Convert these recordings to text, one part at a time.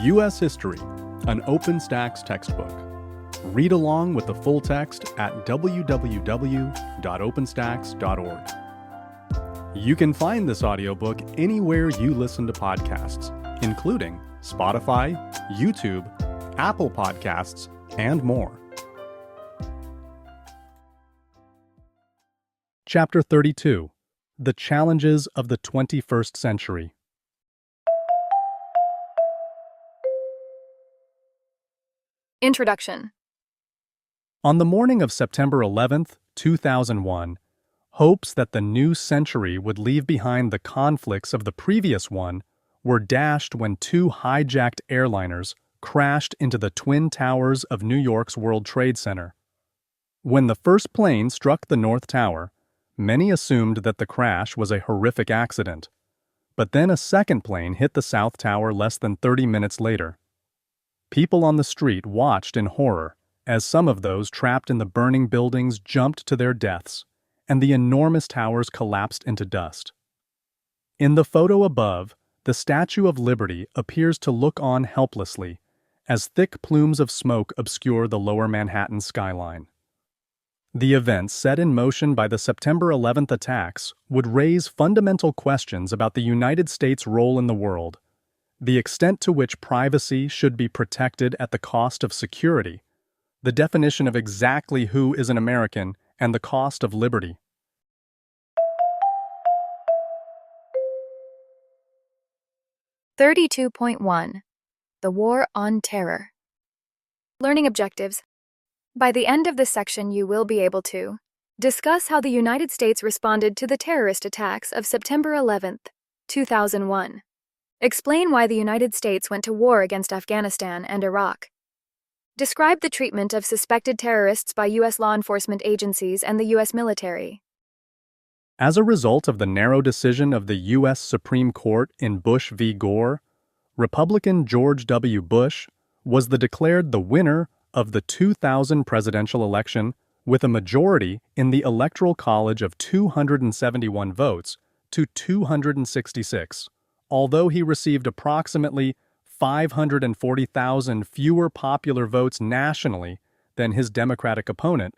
U.S. History, an OpenStax textbook. Read along with the full text at www.openstax.org. You can find this audiobook anywhere you listen to podcasts, including Spotify, YouTube, Apple Podcasts, and more. Chapter 32: The Challenges of the 21st Century. Introduction. On the morning of September 11, 2001, hopes that the new century would leave behind the conflicts of the previous one were dashed when two hijacked airliners crashed into the Twin Towers of New York's World Trade Center. When the first plane struck the North Tower, many assumed that the crash was a horrific accident, but then a second plane hit the South Tower less than 30 minutes later. People on the street watched in horror as some of those trapped in the burning buildings jumped to their deaths, and the enormous towers collapsed into dust. In the photo above, the Statue of Liberty appears to look on helplessly as thick plumes of smoke obscure the lower Manhattan skyline. The events set in motion by the September 11th attacks would raise fundamental questions about the United States' role in the world, the extent to which privacy should be protected at the cost of security, the definition of exactly who is an American, and the cost of liberty. (32.1) The War on Terror. Learning objectives. By the end of this section, you will be able to discuss how the United States responded to the terrorist attacks of September 11, 2001. Explain why the United States went to war against Afghanistan and Iraq. Describe the treatment of suspected terrorists by U.S. law enforcement agencies and the U.S. military. As a result of the narrow decision of the U.S. Supreme Court in Bush v. Gore, Republican George W. Bush was declared the winner of the 2000 presidential election with a majority in the Electoral College of 271 votes to 266. Although he received approximately 540,000 fewer popular votes nationally than his Democratic opponent,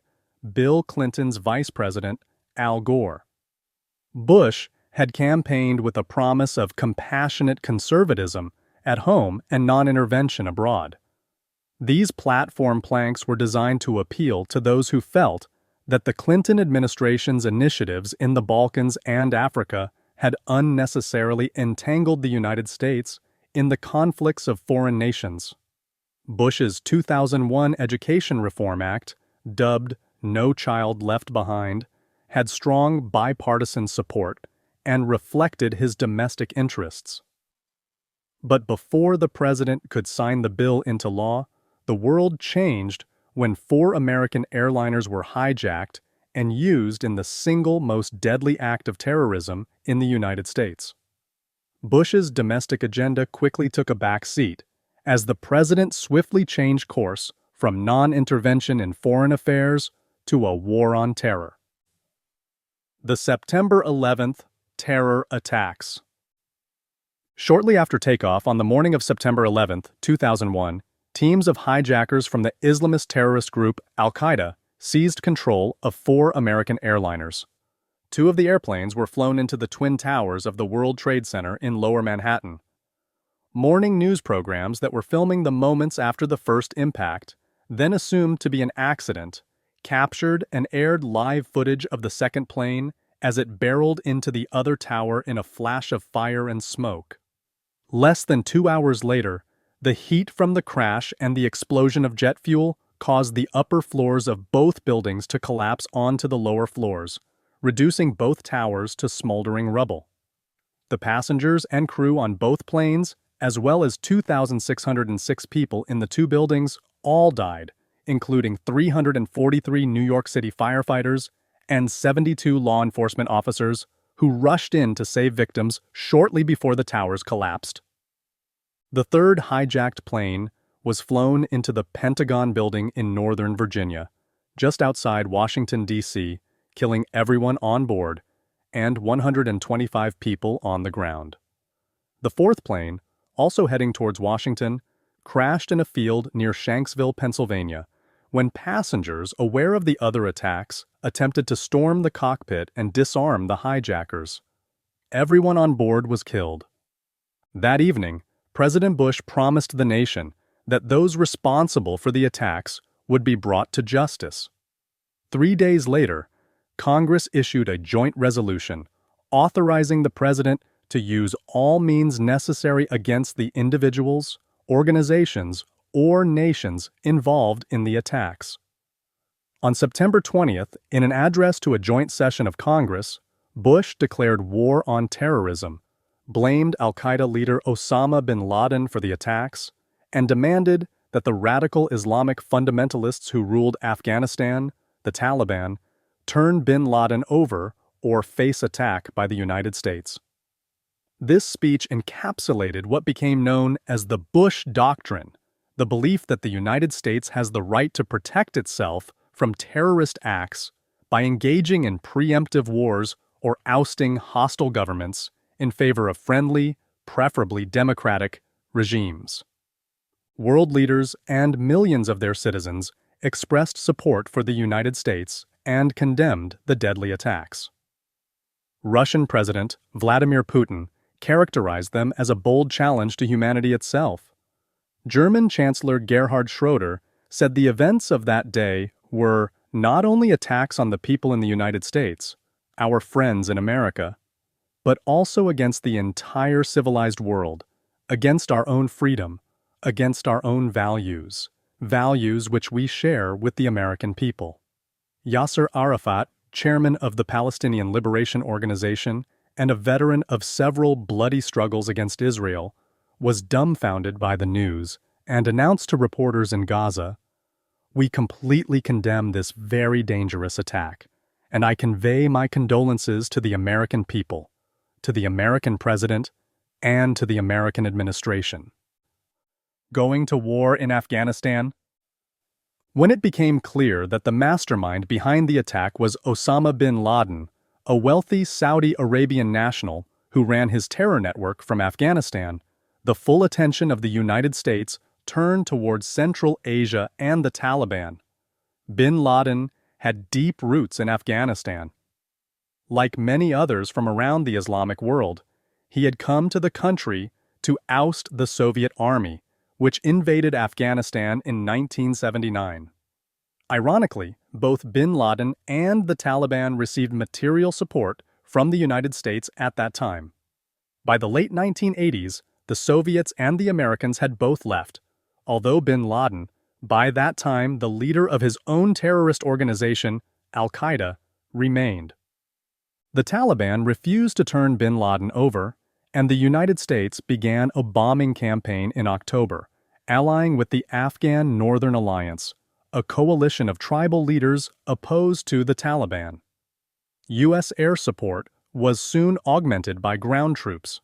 Bill Clinton's vice president, Al Gore. Bush had campaigned with a promise of compassionate conservatism at home and non-intervention abroad. These platform planks were designed to appeal to those who felt that the Clinton administration's initiatives in the Balkans and Africa had unnecessarily entangled the United States in the conflicts of foreign nations. Bush's 2001 Education Reform Act, dubbed No Child Left Behind, had strong bipartisan support and reflected his domestic interests. But before the president could sign the bill into law, the world changed when 4 American airliners were hijacked and used in the single most deadly act of terrorism in the United States. Bush's domestic agenda quickly took a back seat as the president swiftly changed course from non-intervention in foreign affairs to a war on terror. The September 11th terror attacks. Shortly after takeoff on the morning of September 11, 2001, teams of hijackers from the Islamist terrorist group Al-Qaeda seized control of 4 American airliners. 2 of the airplanes were flown into the Twin Towers of the World Trade Center in Lower Manhattan. Morning news programs that were filming the moments after the first impact, then assumed to be an accident, captured and aired live footage of the second plane as it barreled into the other tower in a flash of fire and smoke. Less than 2 hours later, the heat from the crash and the explosion of jet fuel caused the upper floors of both buildings to collapse onto the lower floors, reducing both towers to smoldering rubble. The passengers and crew on both planes, as well as 2,606 people in the 2 buildings, all died, including 343 New York City firefighters and 72 law enforcement officers who rushed in to save victims shortly before the towers collapsed. The third hijacked plane was flown into the Pentagon building in Northern Virginia, just outside Washington, D.C., killing everyone on board and 125 people on the ground. The fourth plane, also heading towards Washington, crashed in a field near Shanksville, Pennsylvania, when passengers, aware of the other attacks, attempted to storm the cockpit and disarm the hijackers. Everyone on board was killed. That evening, President Bush promised the nation that those responsible for the attacks would be brought to justice. 3 days later, Congress issued a joint resolution authorizing the president to use all means necessary against the individuals, organizations, or nations involved in the attacks. On September 20th, in an address to a joint session of Congress, Bush declared war on terrorism, blamed al-Qaeda leader Osama bin Laden for the attacks, and demanded that the radical Islamic fundamentalists who ruled Afghanistan, the Taliban, turn bin Laden over or face attack by the United States. This speech encapsulated what became known as the Bush Doctrine, the belief that the United States has the right to protect itself from terrorist acts by engaging in preemptive wars or ousting hostile governments in favor of friendly, preferably democratic, regimes. World leaders and millions of their citizens expressed support for the United States and condemned the deadly attacks. Russian President Vladimir Putin characterized them as a bold challenge to humanity itself. German Chancellor Gerhard Schroeder said the events of that day were not only attacks on the people in the United States, our friends in America, but also against the entire civilized world, against our own freedom, against our own values, values which we share with the American people. Yasser Arafat, chairman of the Palestinian Liberation Organization and a veteran of several bloody struggles against Israel, was dumbfounded by the news and announced to reporters in Gaza, "We completely condemn this very dangerous attack, and I convey my condolences to the American people, to the American president, and to the American administration." Going to war in Afghanistan? When it became clear that the mastermind behind the attack was Osama bin Laden, a wealthy Saudi Arabian national who ran his terror network from Afghanistan, the full attention of the United States turned towards Central Asia and the Taliban. Bin Laden had deep roots in Afghanistan. Like many others from around the Islamic world, he had come to the country to oust the Soviet army, which invaded Afghanistan in 1979. Ironically, both bin Laden and the Taliban received material support from the United States at that time. By the late 1980s, the Soviets and the Americans had both left, although bin Laden, by that time the leader of his own terrorist organization, al-Qaeda, remained. The Taliban refused to turn bin Laden over, and the United States began a bombing campaign in October, allying with the Afghan Northern Alliance, a coalition of tribal leaders opposed to the Taliban. U.S. air support was soon augmented by ground troops.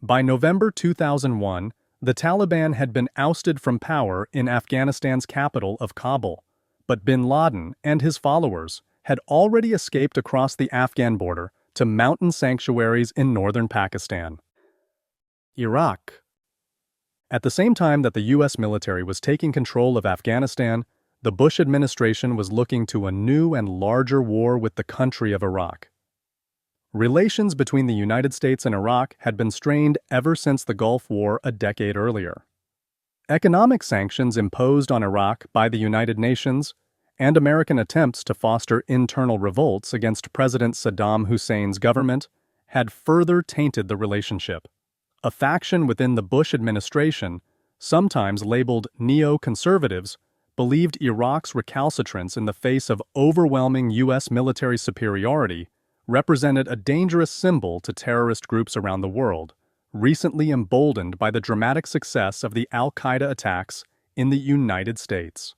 By November 2001, the Taliban had been ousted from power in Afghanistan's capital of Kabul, but bin Laden and his followers had already escaped across the Afghan border to mountain sanctuaries in northern Pakistan. Iraq. At the same time that the U.S. military was taking control of Afghanistan, the Bush administration was looking to a new and larger war with the country of Iraq. Relations between the United States and Iraq had been strained ever since the Gulf War a decade earlier. Economic sanctions imposed on Iraq by the United Nations and American attempts to foster internal revolts against President Saddam Hussein's government had further tainted the relationship. A faction within the Bush administration, sometimes labeled neo-conservatives, believed Iraq's recalcitrance in the face of overwhelming U.S. military superiority represented a dangerous symbol to terrorist groups around the world, recently emboldened by the dramatic success of the al-Qaeda attacks in the United States.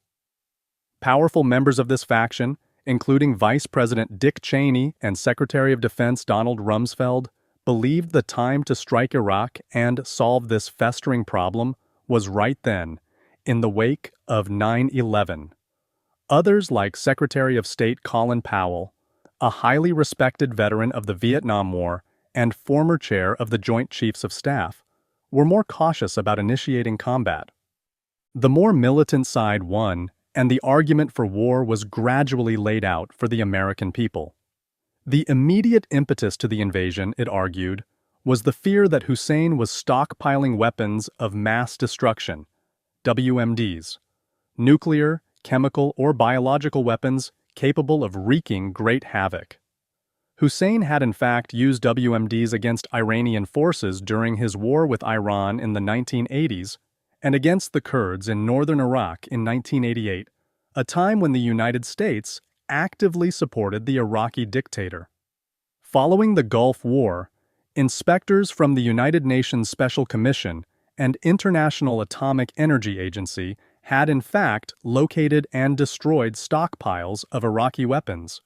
Powerful members of this faction, including Vice President Dick Cheney and Secretary of Defense Donald Rumsfeld, believed the time to strike Iraq and solve this festering problem was right then, in the wake of 9/11. Others, like Secretary of State Colin Powell, a highly respected veteran of the Vietnam War and former chair of the Joint Chiefs of Staff, were more cautious about initiating combat. The more militant side won, and the argument for war was gradually laid out for the American people. The immediate impetus to the invasion, it argued, was the fear that Hussein was stockpiling weapons of mass destruction, WMDs, nuclear, chemical, or biological weapons capable of wreaking great havoc. Hussein had in fact used WMDs against Iranian forces during his war with Iran in the 1980s and against the Kurds in northern Iraq in 1988, a time when the United States actively supported the Iraqi dictator. Following the Gulf War, inspectors from the United Nations Special Commission and International Atomic Energy Agency had in fact located and destroyed stockpiles of Iraqi weapons.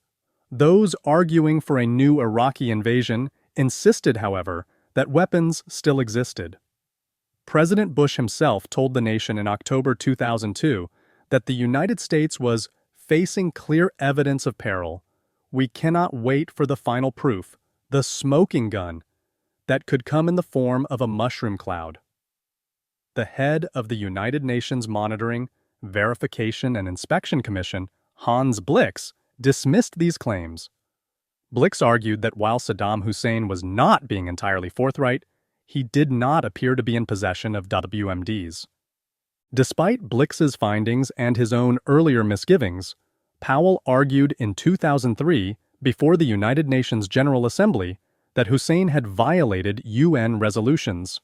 Those arguing for a new Iraqi invasion insisted, however, that weapons still existed. President Bush himself told the nation in October 2002 that the United States was facing clear evidence of peril. We cannot wait for the final proof, the smoking gun, that could come in the form of a mushroom cloud. The head of the United Nations Monitoring, Verification and Inspection Commission, Hans Blix, dismissed these claims. Blix argued that while Saddam Hussein was not being entirely forthright, he did not appear to be in possession of WMDs. Despite Blix's findings and his own earlier misgivings, Powell argued in 2003 before the United Nations General Assembly that Hussein had violated UN resolutions.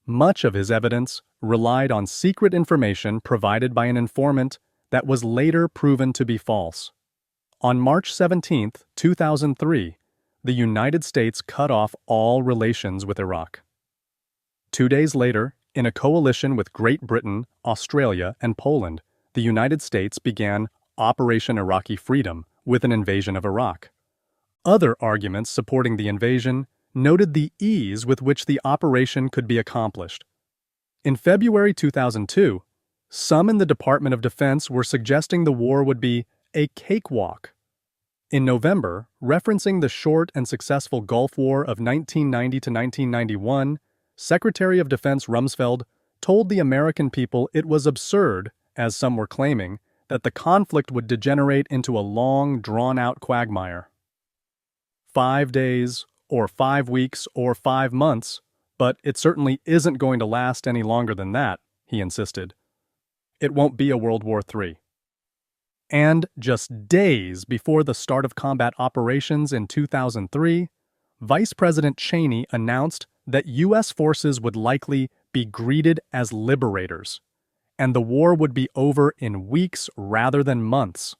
Much of his evidence relied on secret information provided by an informant that was later proven to be false. On March 17, 2003, the United States cut off all relations with Iraq. 2 days later, in a coalition with Great Britain, Australia, and Poland, the United States began Operation Iraqi Freedom with an invasion of Iraq. Other arguments supporting the invasion noted the ease with which the operation could be accomplished. In February 2002, some in the Department of Defense were suggesting the war would be a cakewalk. In November, referencing the short and successful Gulf War of 1990 to 1991, Secretary of Defense Rumsfeld told the American people it was absurd, as some were claiming, that the conflict would degenerate into a long, drawn-out quagmire. 5 days, or 5 weeks, or 5 months, but it certainly isn't going to last any longer than that, he insisted. It won't be a World War III. And just days before the start of combat operations in 2003, Vice President Cheney announced that U.S. forces would likely be greeted as liberators, and the war would be over in weeks rather than months.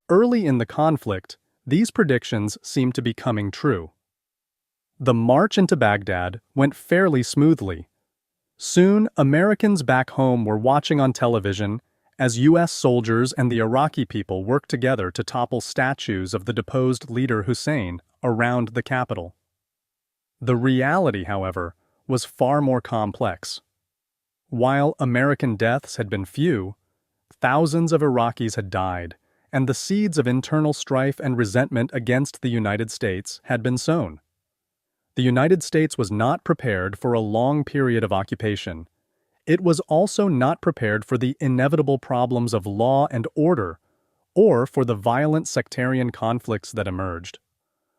Early in the conflict, these predictions seemed to be coming true. The march into Baghdad went fairly smoothly. Soon, Americans back home were watching on television as U.S. soldiers and the Iraqi people worked together to topple statues of the deposed leader Hussein around the capital. The reality, however, was far more complex. While American deaths had been few, thousands of Iraqis had died, and the seeds of internal strife and resentment against the United States had been sown. The United States was not prepared for a long period of occupation. It was also not prepared for the inevitable problems of law and order, or for the violent sectarian conflicts that emerged.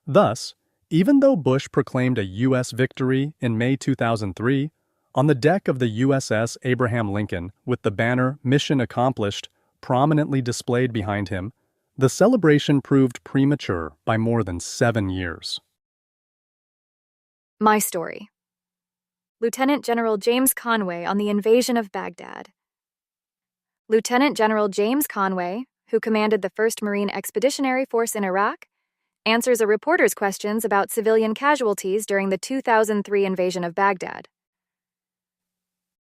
Thus, even though Bush proclaimed a U.S. victory in May 2003, on the deck of the USS Abraham Lincoln with the banner "Mission Accomplished" prominently displayed behind him, the celebration proved premature by more than 7 years. My story. Lieutenant General James Conway on the invasion of Baghdad. Lieutenant General James Conway, who commanded the 1st Marine Expeditionary Force in Iraq, answers a reporter's questions about civilian casualties during the 2003 invasion of Baghdad.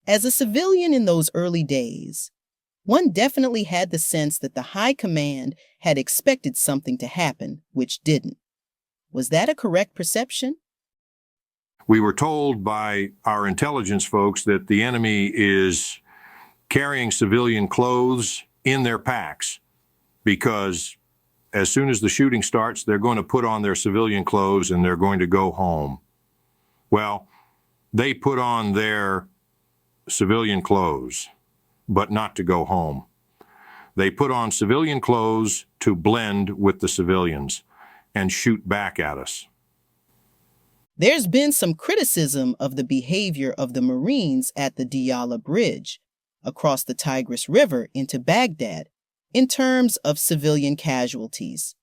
As a civilian in those early days, one definitely had the sense that the high command had expected something to happen, which didn't. Was that a correct perception? We were told by our intelligence folks that the enemy is carrying civilian clothes in their packs because as soon as the shooting starts, they're going to put on their civilian clothes and they're going to go home. Well, they put on their civilian clothes but not to go home. They put on civilian clothes to blend with the civilians and shoot back at us. There's been some criticism of the behavior of the Marines at the Diyala Bridge across the Tigris River into Baghdad in terms of civilian casualties.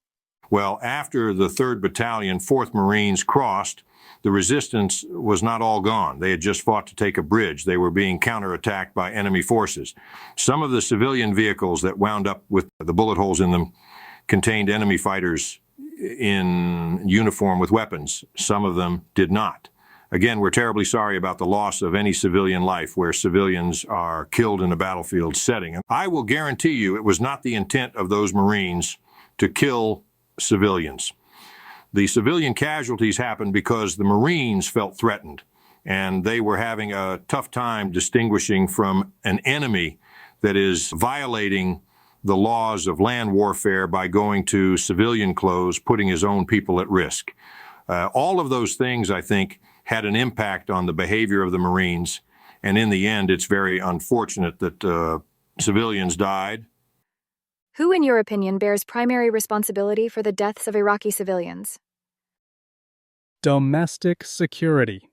Well, after the 3rd Battalion, 4th Marines crossed, the resistance was not all gone. They had just fought to take a bridge. They were being counterattacked by enemy forces. Some of the civilian vehicles that wound up with the bullet holes in them contained enemy fighters in uniform with weapons. Some of them did not. Again, we're terribly sorry about the loss of any civilian life where civilians are killed in a battlefield setting. And I will guarantee you it was not the intent of those Marines to kill civilians. The civilian casualties happened because the Marines felt threatened, and they were having a tough time distinguishing from an enemy that is violating the laws of land warfare by going to civilian clothes, putting his own people at risk. All of those things, I think, had an impact on the behavior of the Marines, and in the end, it's very unfortunate that civilians died. Who, in your opinion, bears primary responsibility for the deaths of Iraqi civilians? Domestic security.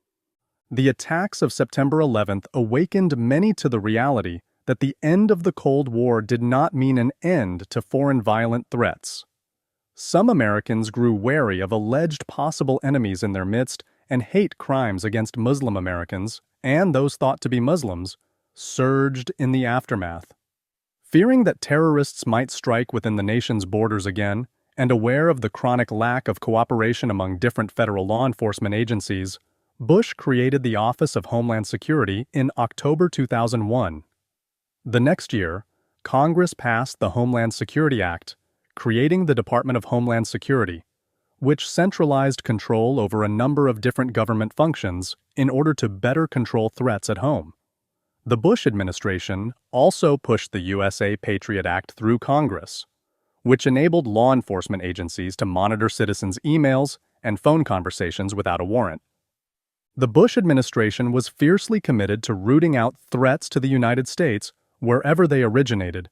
The attacks of September 11th awakened many to the reality that the end of the Cold War did not mean an end to foreign violent threats. Some Americans grew wary of alleged possible enemies in their midst, and hate crimes against Muslim Americans, and those thought to be Muslims, surged in the aftermath. Fearing that terrorists might strike within the nation's borders again, and aware of the chronic lack of cooperation among different federal law enforcement agencies, Bush created the Office of Homeland Security in October 2001. The next year, Congress passed the Homeland Security Act, creating the Department of Homeland Security, which centralized control over a number of different government functions in order to better control threats at home. The Bush administration also pushed the USA Patriot Act through Congress, which enabled law enforcement agencies to monitor citizens' emails and phone conversations without a warrant. The Bush administration was fiercely committed to rooting out threats to the United States wherever they originated,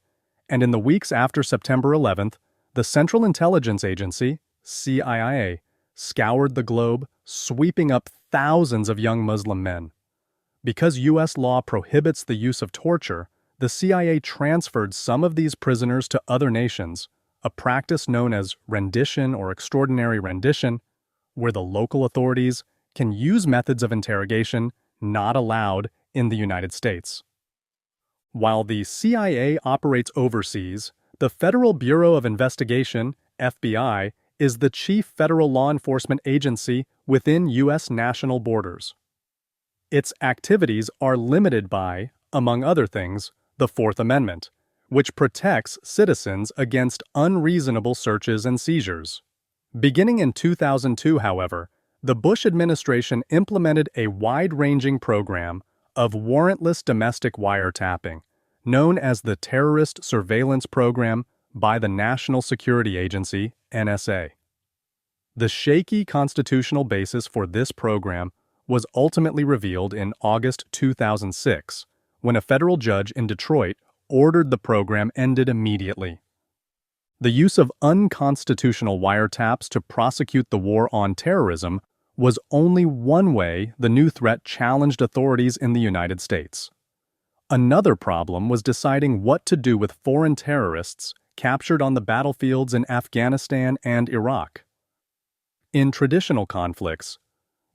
and in the weeks after September 11th, the Central Intelligence Agency, CIA, scoured the globe, sweeping up thousands of young Muslim men. Because U.S. law prohibits the use of torture, the CIA transferred some of these prisoners to other nations, a practice known as rendition or extraordinary rendition, where the local authorities can use methods of interrogation not allowed in the United States. While the CIA operates overseas, the Federal Bureau of Investigation, FBI, is the chief federal law enforcement agency within U.S. national borders. Its activities are limited by, among other things, the Fourth Amendment, which protects citizens against unreasonable searches and seizures. Beginning in 2002, however, the Bush administration implemented a wide-ranging program of warrantless domestic wiretapping, known as the Terrorist Surveillance Program by the National Security Agency, NSA. The shaky constitutional basis for this program was ultimately revealed in August 2006, when a federal judge in Detroit ordered the program ended immediately. The use of unconstitutional wiretaps to prosecute the war on terrorism was only one way the new threat challenged authorities in the United States. Another problem was deciding what to do with foreign terrorists captured on the battlefields in Afghanistan and Iraq. In traditional conflicts,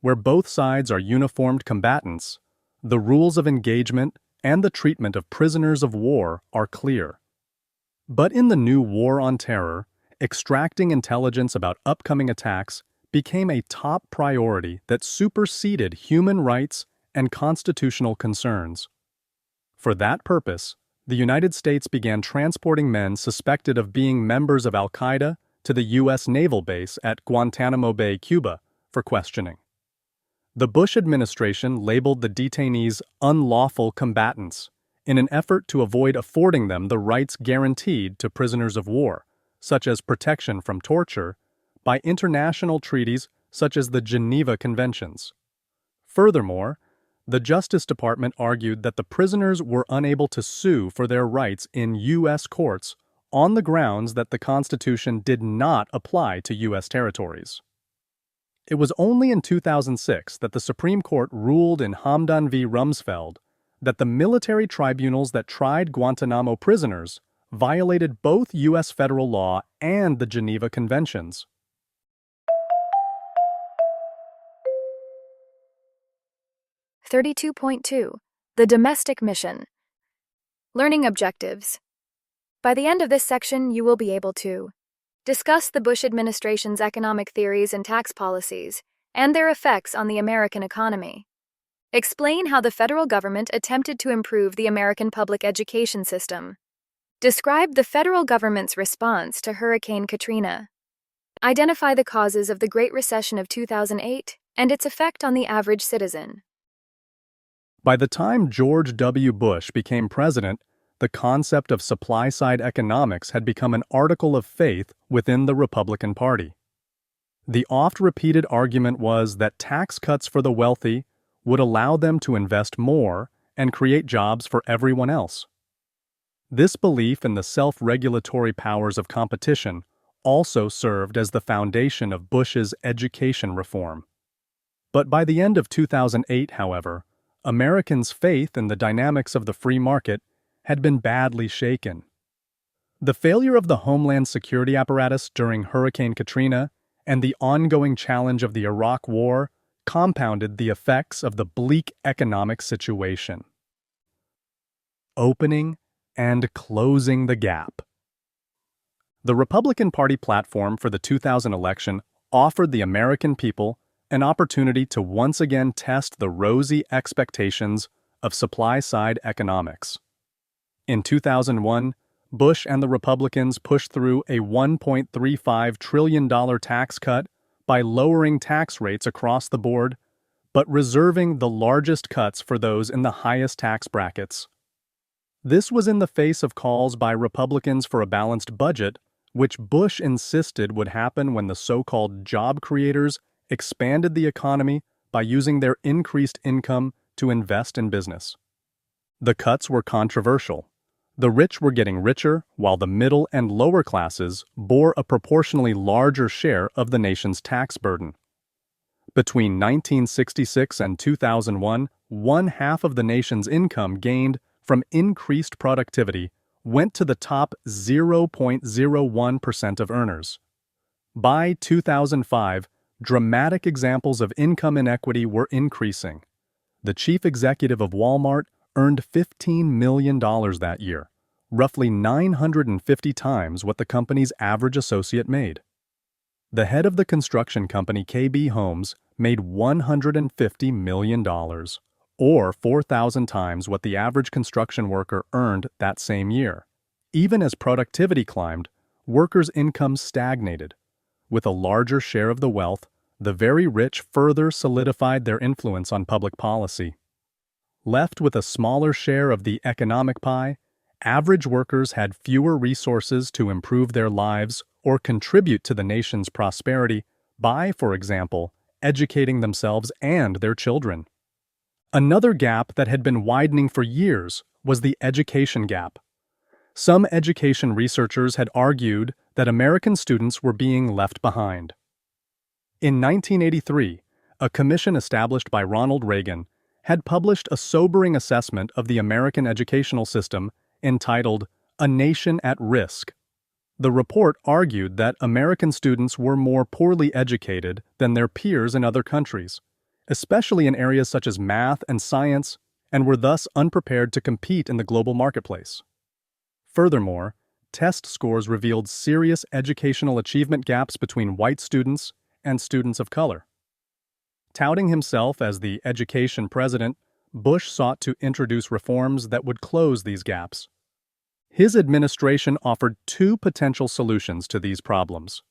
where both sides are uniformed combatants, the rules of engagement and the treatment of prisoners of war are clear. But in the new war on terror, extracting intelligence about upcoming attacks became a top priority that superseded human rights and constitutional concerns. For that purpose, the United States began transporting men suspected of being members of al-Qaeda to the U.S. naval base at Guantanamo Bay, Cuba, for questioning. The Bush administration labeled the detainees unlawful combatants in an effort to avoid affording them the rights guaranteed to prisoners of war, such as protection from torture, by international treaties such as the Geneva Conventions. Furthermore, the Justice Department argued that the prisoners were unable to sue for their rights in U.S. courts on the grounds that the Constitution did not apply to U.S. territories. It was only in 2006 that the Supreme Court ruled in Hamdan v. Rumsfeld that the military tribunals that tried Guantanamo prisoners violated both U.S. federal law and the Geneva Conventions. (32.2) The Domestic Mission. Learning Objectives. By the end of this section, you will be able to discuss the Bush administration's economic theories and tax policies and their effects on the American economy. Explain how the federal government attempted to improve the American public education system. Describe the federal government's response to Hurricane Katrina. Identify the causes of the Great Recession of 2008 and its effect on the average citizen. By the time George W. Bush became president, the concept of supply-side economics had become an article of faith within the Republican Party. The oft-repeated argument was that tax cuts for the wealthy would allow them to invest more and create jobs for everyone else. This belief in the self-regulatory powers of competition also served as the foundation of Bush's education reform. But by the end of 2008, however, Americans' faith in the dynamics of the free market had been badly shaken. The failure of the Homeland Security apparatus during Hurricane Katrina and the ongoing challenge of the Iraq War compounded the effects of the bleak economic situation. Opening and closing the gap. The Republican Party platform for the 2000 election offered the American people an opportunity to once again test the rosy expectations of supply-side economics. In 2001, Bush and the Republicans pushed through a $1.35 trillion tax cut by lowering tax rates across the board, but reserving the largest cuts for those in the highest tax brackets. This was in the face of calls by Republicans for a balanced budget, which Bush insisted would happen when the so-called job creators expanded the economy by using their increased income to invest in business. The cuts were controversial. The rich were getting richer, while the middle and lower classes bore a proportionally larger share of the nation's tax burden. Between 1966 and 2001, one-half of the nation's income gained from increased productivity went to the top 0.01% of earners. By 2005, dramatic examples of income inequity were increasing. The chief executive of Walmart earned $15 million that year, roughly 950 times what the company's average associate made. The head of the construction company KB Homes made $150 million, or 4,000 times what the average construction worker earned that same year. Even as productivity climbed, workers' incomes stagnated. With a larger share of the wealth, the very rich further solidified their influence on public policy. Left with a smaller share of the economic pie, average workers had fewer resources to improve their lives or contribute to the nation's prosperity by, for example, educating themselves and their children. Another gap that had been widening for years was the education gap. Some education researchers had argued that American students were being left behind. In 1983, a commission established by Ronald Reagan had published a sobering assessment of the American educational system entitled A Nation at Risk. The report argued that American students were more poorly educated than their peers in other countries, especially in areas such as math and science, and were thus unprepared to compete in the global marketplace. Furthermore, test scores revealed serious educational achievement gaps between white students and students of color. Touting himself as the education president, Bush sought to introduce reforms that would close these gaps. His administration offered two potential solutions to these problems.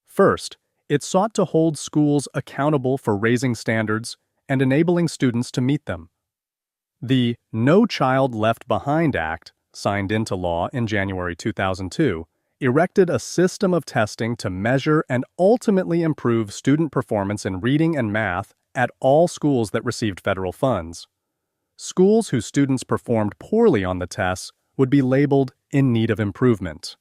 First, it sought to hold schools accountable for raising standards and enabling students to meet them. The No Child Left Behind Act, signed into law in January 2002, erected a system of testing to measure and ultimately improve student performance in reading and math at all schools that received federal funds. Schools whose students performed poorly on the tests would be labeled in need of improvement.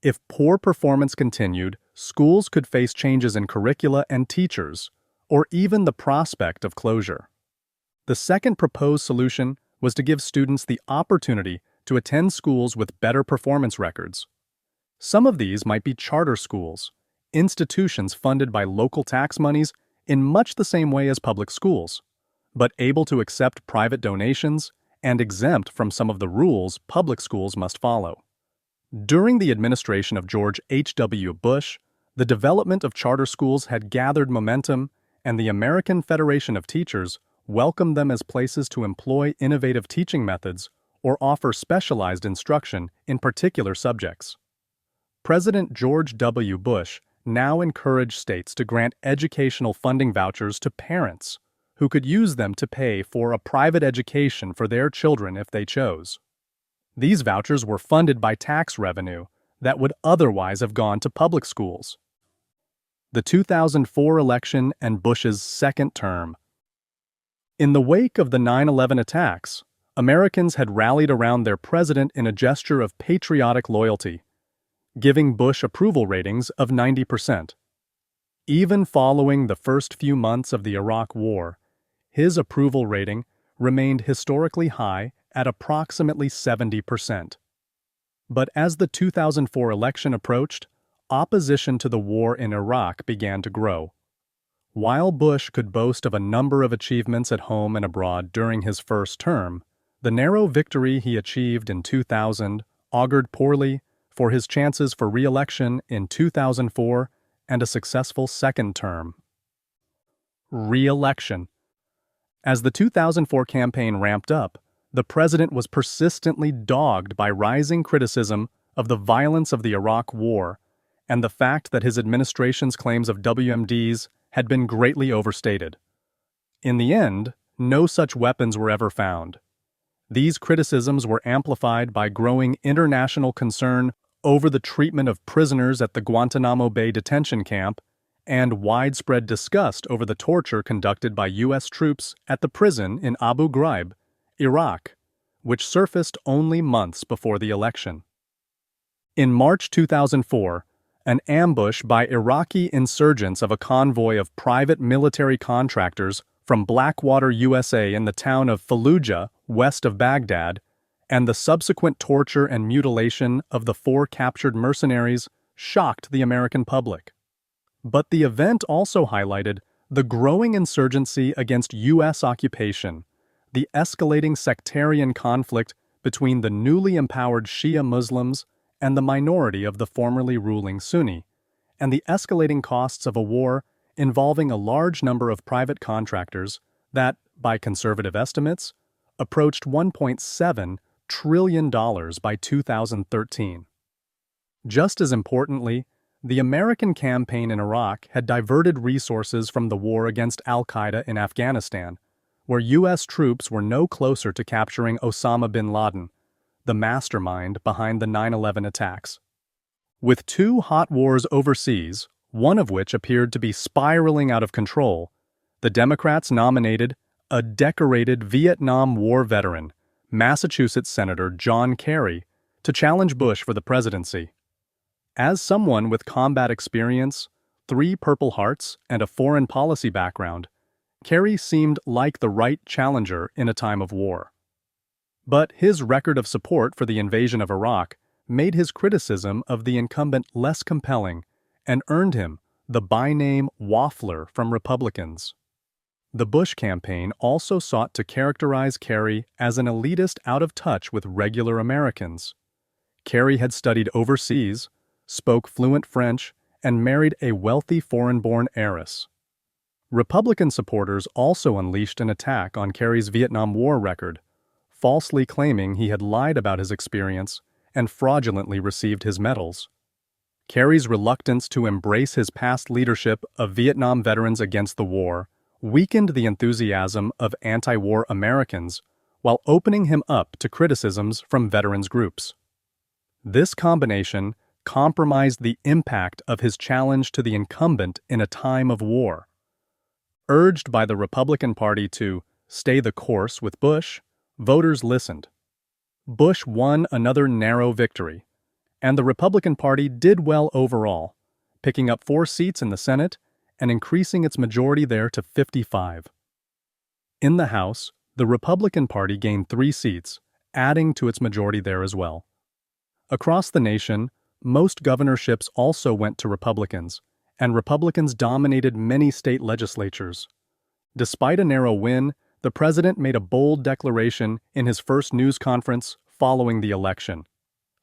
If poor performance continued, schools could face changes in curricula and teachers, or even the prospect of closure. The second proposed solution was to give students the opportunity to attend schools with better performance records. Some of these might be charter schools, institutions funded by local tax monies in much the same way as public schools, but able to accept private donations and exempt from some of the rules public schools must follow. During the administration of George H.W. Bush, the development of charter schools had gathered momentum, and the American Federation of Teachers welcomed them as places to employ innovative teaching methods or offer specialized instruction in particular subjects. President George W. Bush now encouraged states to grant educational funding vouchers to parents who could use them to pay for a private education for their children if they chose. These vouchers were funded by tax revenue that would otherwise have gone to public schools. The 2004 election and Bush's second term. In the wake of the 9/11 attacks, Americans had rallied around their president in a gesture of patriotic loyalty, giving Bush approval ratings of 90%. Even following the first few months of the Iraq War, his approval rating remained historically high at approximately 70%. But as the 2004 election approached, opposition to the war in Iraq began to grow. While Bush could boast of a number of achievements at home and abroad during his first term, the narrow victory he achieved in 2000 augured poorly for his chances for re-election in 2004 and a successful second term. Re-election. As the 2004 campaign ramped up, the president was persistently dogged by rising criticism of the violence of the Iraq War and the fact that his administration's claims of WMDs had been greatly overstated. In the end, no such weapons were ever found. These criticisms were amplified by growing international concern over the treatment of prisoners at the Guantanamo Bay detention camp and widespread disgust over the torture conducted by U.S. troops at the prison in Abu Ghraib, Iraq, which surfaced only months before the election. In March 2004, an ambush by Iraqi insurgents of a convoy of private military contractors from Blackwater, USA in the town of Fallujah, west of Baghdad, and the subsequent torture and mutilation of the 4 captured mercenaries shocked the American public. But the event also highlighted the growing insurgency against U.S. occupation, the escalating sectarian conflict between the newly empowered Shia Muslims and the minority of the formerly ruling Sunni, and the escalating costs of a war involving a large number of private contractors that, by conservative estimates, approached $1.7 trillion by 2013. Just as importantly, the American campaign in Iraq had diverted resources from the war against al-Qaeda in Afghanistan, where U.S. troops were no closer to capturing Osama bin Laden, the mastermind behind the 9/11 attacks. With 2 hot wars overseas, one of which appeared to be spiraling out of control, the Democrats nominated a decorated Vietnam War veteran, Massachusetts Senator John Kerry, to challenge Bush for the presidency. As someone with combat experience, 3 Purple Hearts, and a foreign policy background, Kerry seemed like the right challenger in a time of war. But his record of support for the invasion of Iraq made his criticism of the incumbent less compelling and earned him the by-name Waffler from Republicans. The Bush campaign also sought to characterize Kerry as an elitist out of touch with regular Americans. Kerry had studied overseas, spoke fluent French, and married a wealthy foreign-born heiress. Republican supporters also unleashed an attack on Kerry's Vietnam War record, falsely claiming he had lied about his experience and fraudulently received his medals. Kerry's reluctance to embrace his past leadership of Vietnam veterans against the war weakened the enthusiasm of anti-war Americans while opening him up to criticisms from veterans groups. This combination compromised the impact of his challenge to the incumbent in a time of war. Urged by the Republican Party to stay the course with Bush, voters listened. Bush won another narrow victory, and the Republican Party did well overall, picking up 4 seats in the Senate and increasing its majority there to 55. In the House, the Republican Party gained 3 seats, adding to its majority there as well. Across the nation, most governorships also went to Republicans, and Republicans dominated many state legislatures. Despite a narrow win, the president made a bold declaration in his first news conference following the election.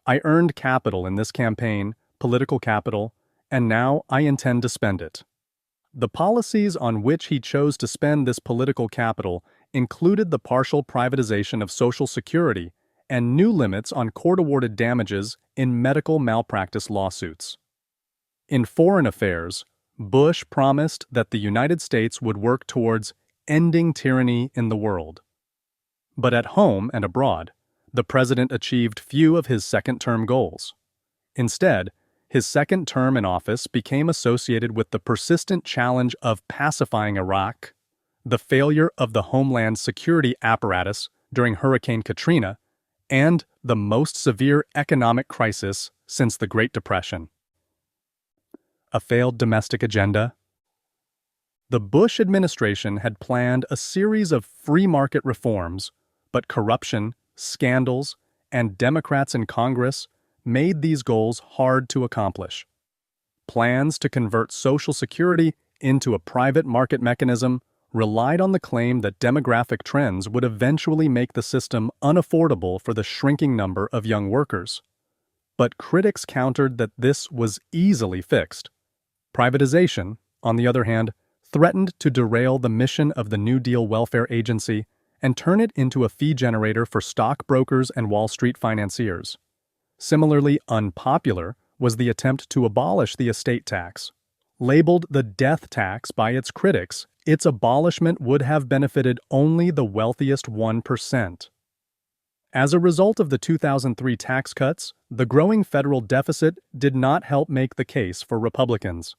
"I earned capital in this campaign, political capital, and now I intend to spend it." The policies on which he chose to spend this political capital included the partial privatization of Social Security and new limits on court-awarded damages in medical malpractice lawsuits. In foreign affairs, Bush promised that the United States would work towards ending tyranny in the world. But at home and abroad, the president achieved few of his second-term goals. Instead, his second term in office became associated with the persistent challenge of pacifying Iraq, the failure of the Homeland Security apparatus during Hurricane Katrina, and the most severe economic crisis since the Great Depression. A failed domestic agenda. The Bush administration had planned a series of free market reforms, but corruption, scandals, and Democrats in Congress made these goals hard to accomplish. Plans to convert Social Security into a private market mechanism relied on the claim that demographic trends would eventually make the system unaffordable for the shrinking number of young workers. But critics countered that this was easily fixed. Privatization, on the other hand, threatened to derail the mission of the New Deal welfare agency and turn it into a fee generator for stockbrokers and Wall Street financiers. Similarly unpopular was the attempt to abolish the estate tax. Labeled the death tax by its critics, its abolishment would have benefited only the wealthiest 1%. As a result of the 2003 tax cuts, the growing federal deficit did not help make the case for Republicans.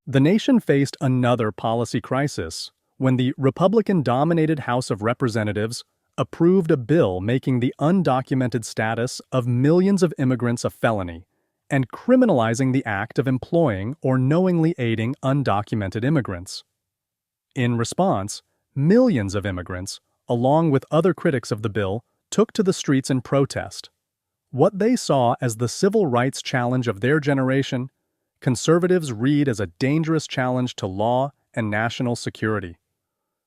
The nation faced another policy crisis when the Republican-dominated House of Representatives approved a bill making the undocumented status of millions of immigrants a felony and criminalizing the act of employing or knowingly aiding undocumented immigrants. In response, millions of immigrants, along with other critics of the bill, took to the streets in protest. What they saw as the civil rights challenge of their generation, conservatives read as a dangerous challenge to law and national security.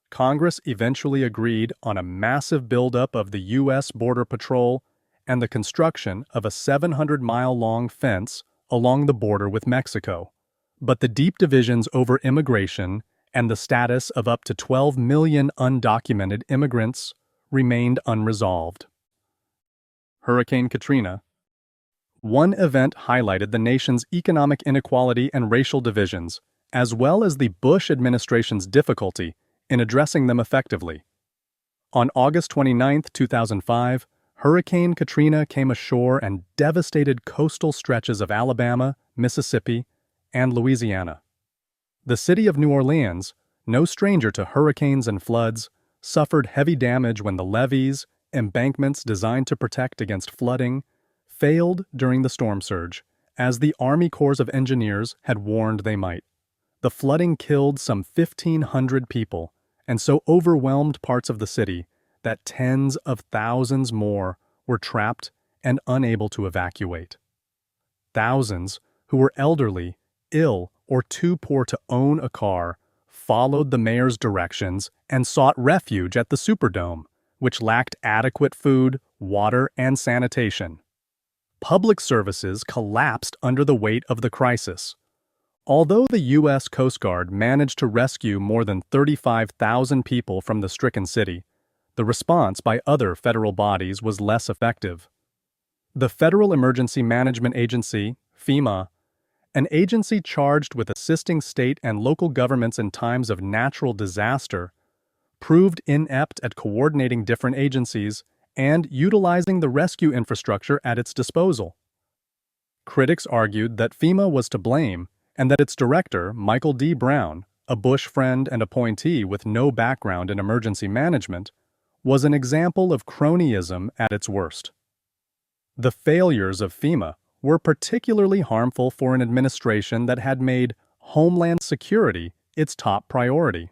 Congress eventually agreed on a massive buildup of the U.S. Border Patrol and the construction of a 700-mile-long fence along the border with Mexico. But the deep divisions over immigration and the status of up to 12 million undocumented immigrants remained unresolved. Hurricane Katrina. One event highlighted the nation's economic inequality and racial divisions, as well as the Bush administration's difficulty in addressing them effectively. On August 29, 2005, Hurricane Katrina came ashore and devastated coastal stretches of Alabama, Mississippi, and Louisiana. The city of New Orleans, no stranger to hurricanes and floods, suffered heavy damage when the levees, embankments designed to protect against flooding, failed during the storm surge, as the Army Corps of Engineers had warned they might. The flooding killed some 1,500 people and so overwhelmed parts of the city that tens of thousands more were trapped and unable to evacuate. Thousands who were elderly, ill, or too poor to own a car followed the mayor's directions and sought refuge at the Superdome, which lacked adequate food, water, and sanitation. Public services collapsed under the weight of the crisis. Although the U.S. Coast Guard managed to rescue more than 35,000 people from the stricken city, the response by other federal bodies was less effective. The Federal Emergency Management Agency, FEMA, an agency charged with assisting state and local governments in times of natural disaster, proved inept at coordinating different agencies and utilizing the rescue infrastructure at its disposal. Critics argued that FEMA was to blame and that its director, Michael D. Brown, a Bush friend and appointee with no background in emergency management, was an example of cronyism at its worst. The failures of FEMA were particularly harmful for an administration that had made Homeland Security its top priority.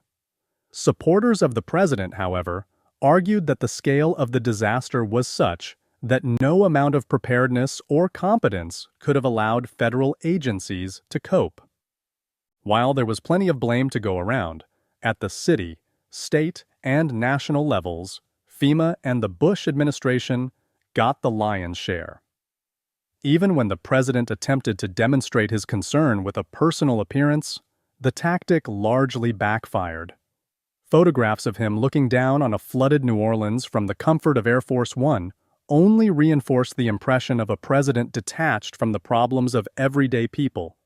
Supporters of the president, however, argued that the scale of the disaster was such that no amount of preparedness or competence could have allowed federal agencies to cope. While there was plenty of blame to go around, at the city, state, and national levels, FEMA and the Bush administration got the lion's share. Even when the president attempted to demonstrate his concern with a personal appearance, the tactic largely backfired. Photographs of him looking down on a flooded New Orleans from the comfort of Air Force One only reinforced the impression of a president detached from the problems of everyday people.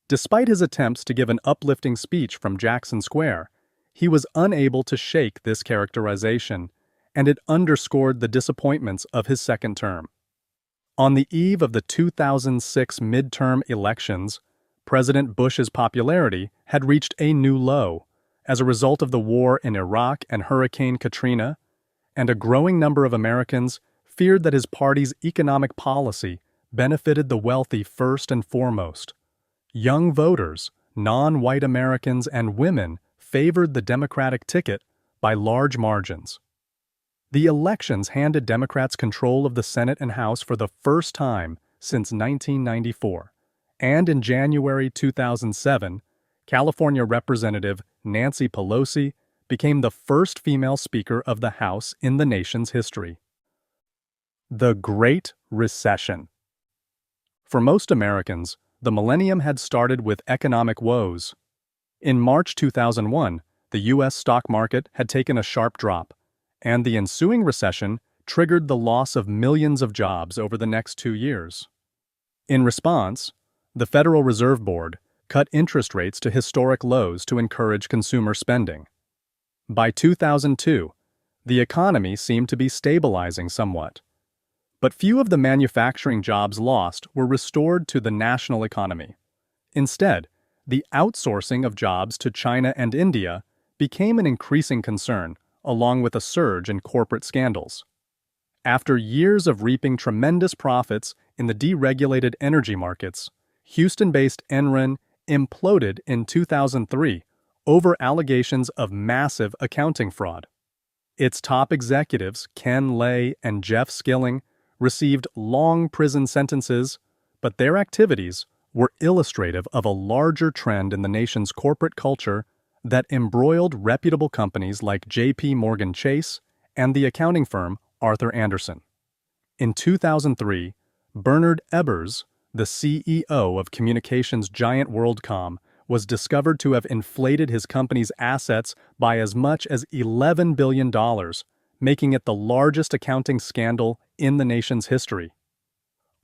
Despite his attempts to give an uplifting speech from Jackson Square, he was unable to shake this characterization, and it underscored the disappointments of his second term. On the eve of the 2006 midterm elections, President Bush's popularity had reached a new low as a result of the war in Iraq and Hurricane Katrina, and a growing number of Americans feared that his party's economic policy benefited the wealthy first and foremost. Young voters, non-white Americans, and women favored the Democratic ticket by large margins. The elections handed Democrats control of the Senate and House for the first time since 1994, and in January 2007, California Representative Nancy Pelosi became the first female Speaker of the House in the nation's history. The Great Recession. For most Americans, the millennium had started with economic woes. In March 2001, the U.S. stock market had taken a sharp drop, and the ensuing recession triggered the loss of millions of jobs over the next 2 years. In response, the Federal Reserve Board cut interest rates to historic lows to encourage consumer spending. By 2002, the economy seemed to be stabilizing somewhat. But few of the manufacturing jobs lost were restored to the national economy. Instead, the outsourcing of jobs to China and India became an increasing concern, along with a surge in corporate scandals. After years of reaping tremendous profits in the deregulated energy markets, Houston-based Enron imploded in 2003 over allegations of massive accounting fraud. Its top executives, Ken Lay and Jeff Skilling, received long prison sentences, but their activities were illustrative of a larger trend in the nation's corporate culture that embroiled reputable companies like J.P. Morgan Chase and the accounting firm Arthur Andersen. In 2003, Bernard Ebbers, the CEO of communications giant WorldCom, was discovered to have inflated his company's assets by as much as $11 billion, making it the largest accounting scandal in the nation's history.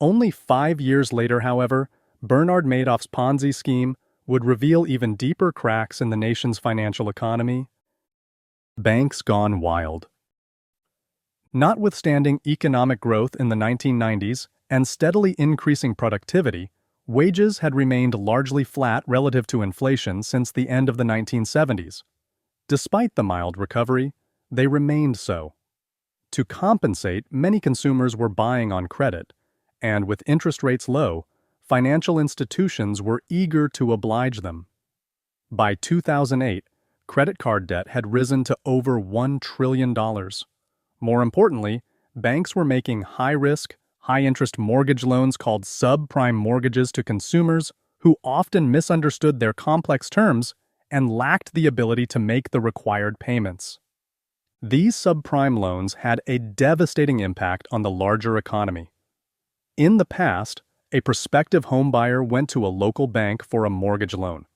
Only 5 years later, however, Bernard Madoff's Ponzi scheme would reveal even deeper cracks in the nation's financial economy. Banks gone wild. Notwithstanding economic growth in the 1990s and steadily increasing productivity, wages had remained largely flat relative to inflation since the end of the 1970s. Despite the mild recovery, they remained so. To compensate, many consumers were buying on credit, and with interest rates low, financial institutions were eager to oblige them. By 2008, credit card debt had risen to over $1 trillion. More importantly, banks were making high-risk, high-interest mortgage loans called subprime mortgages to consumers who often misunderstood their complex terms and lacked the ability to make the required payments. These subprime loans had a devastating impact on the larger economy. In the past, a prospective homebuyer went to a local bank for a mortgage loan.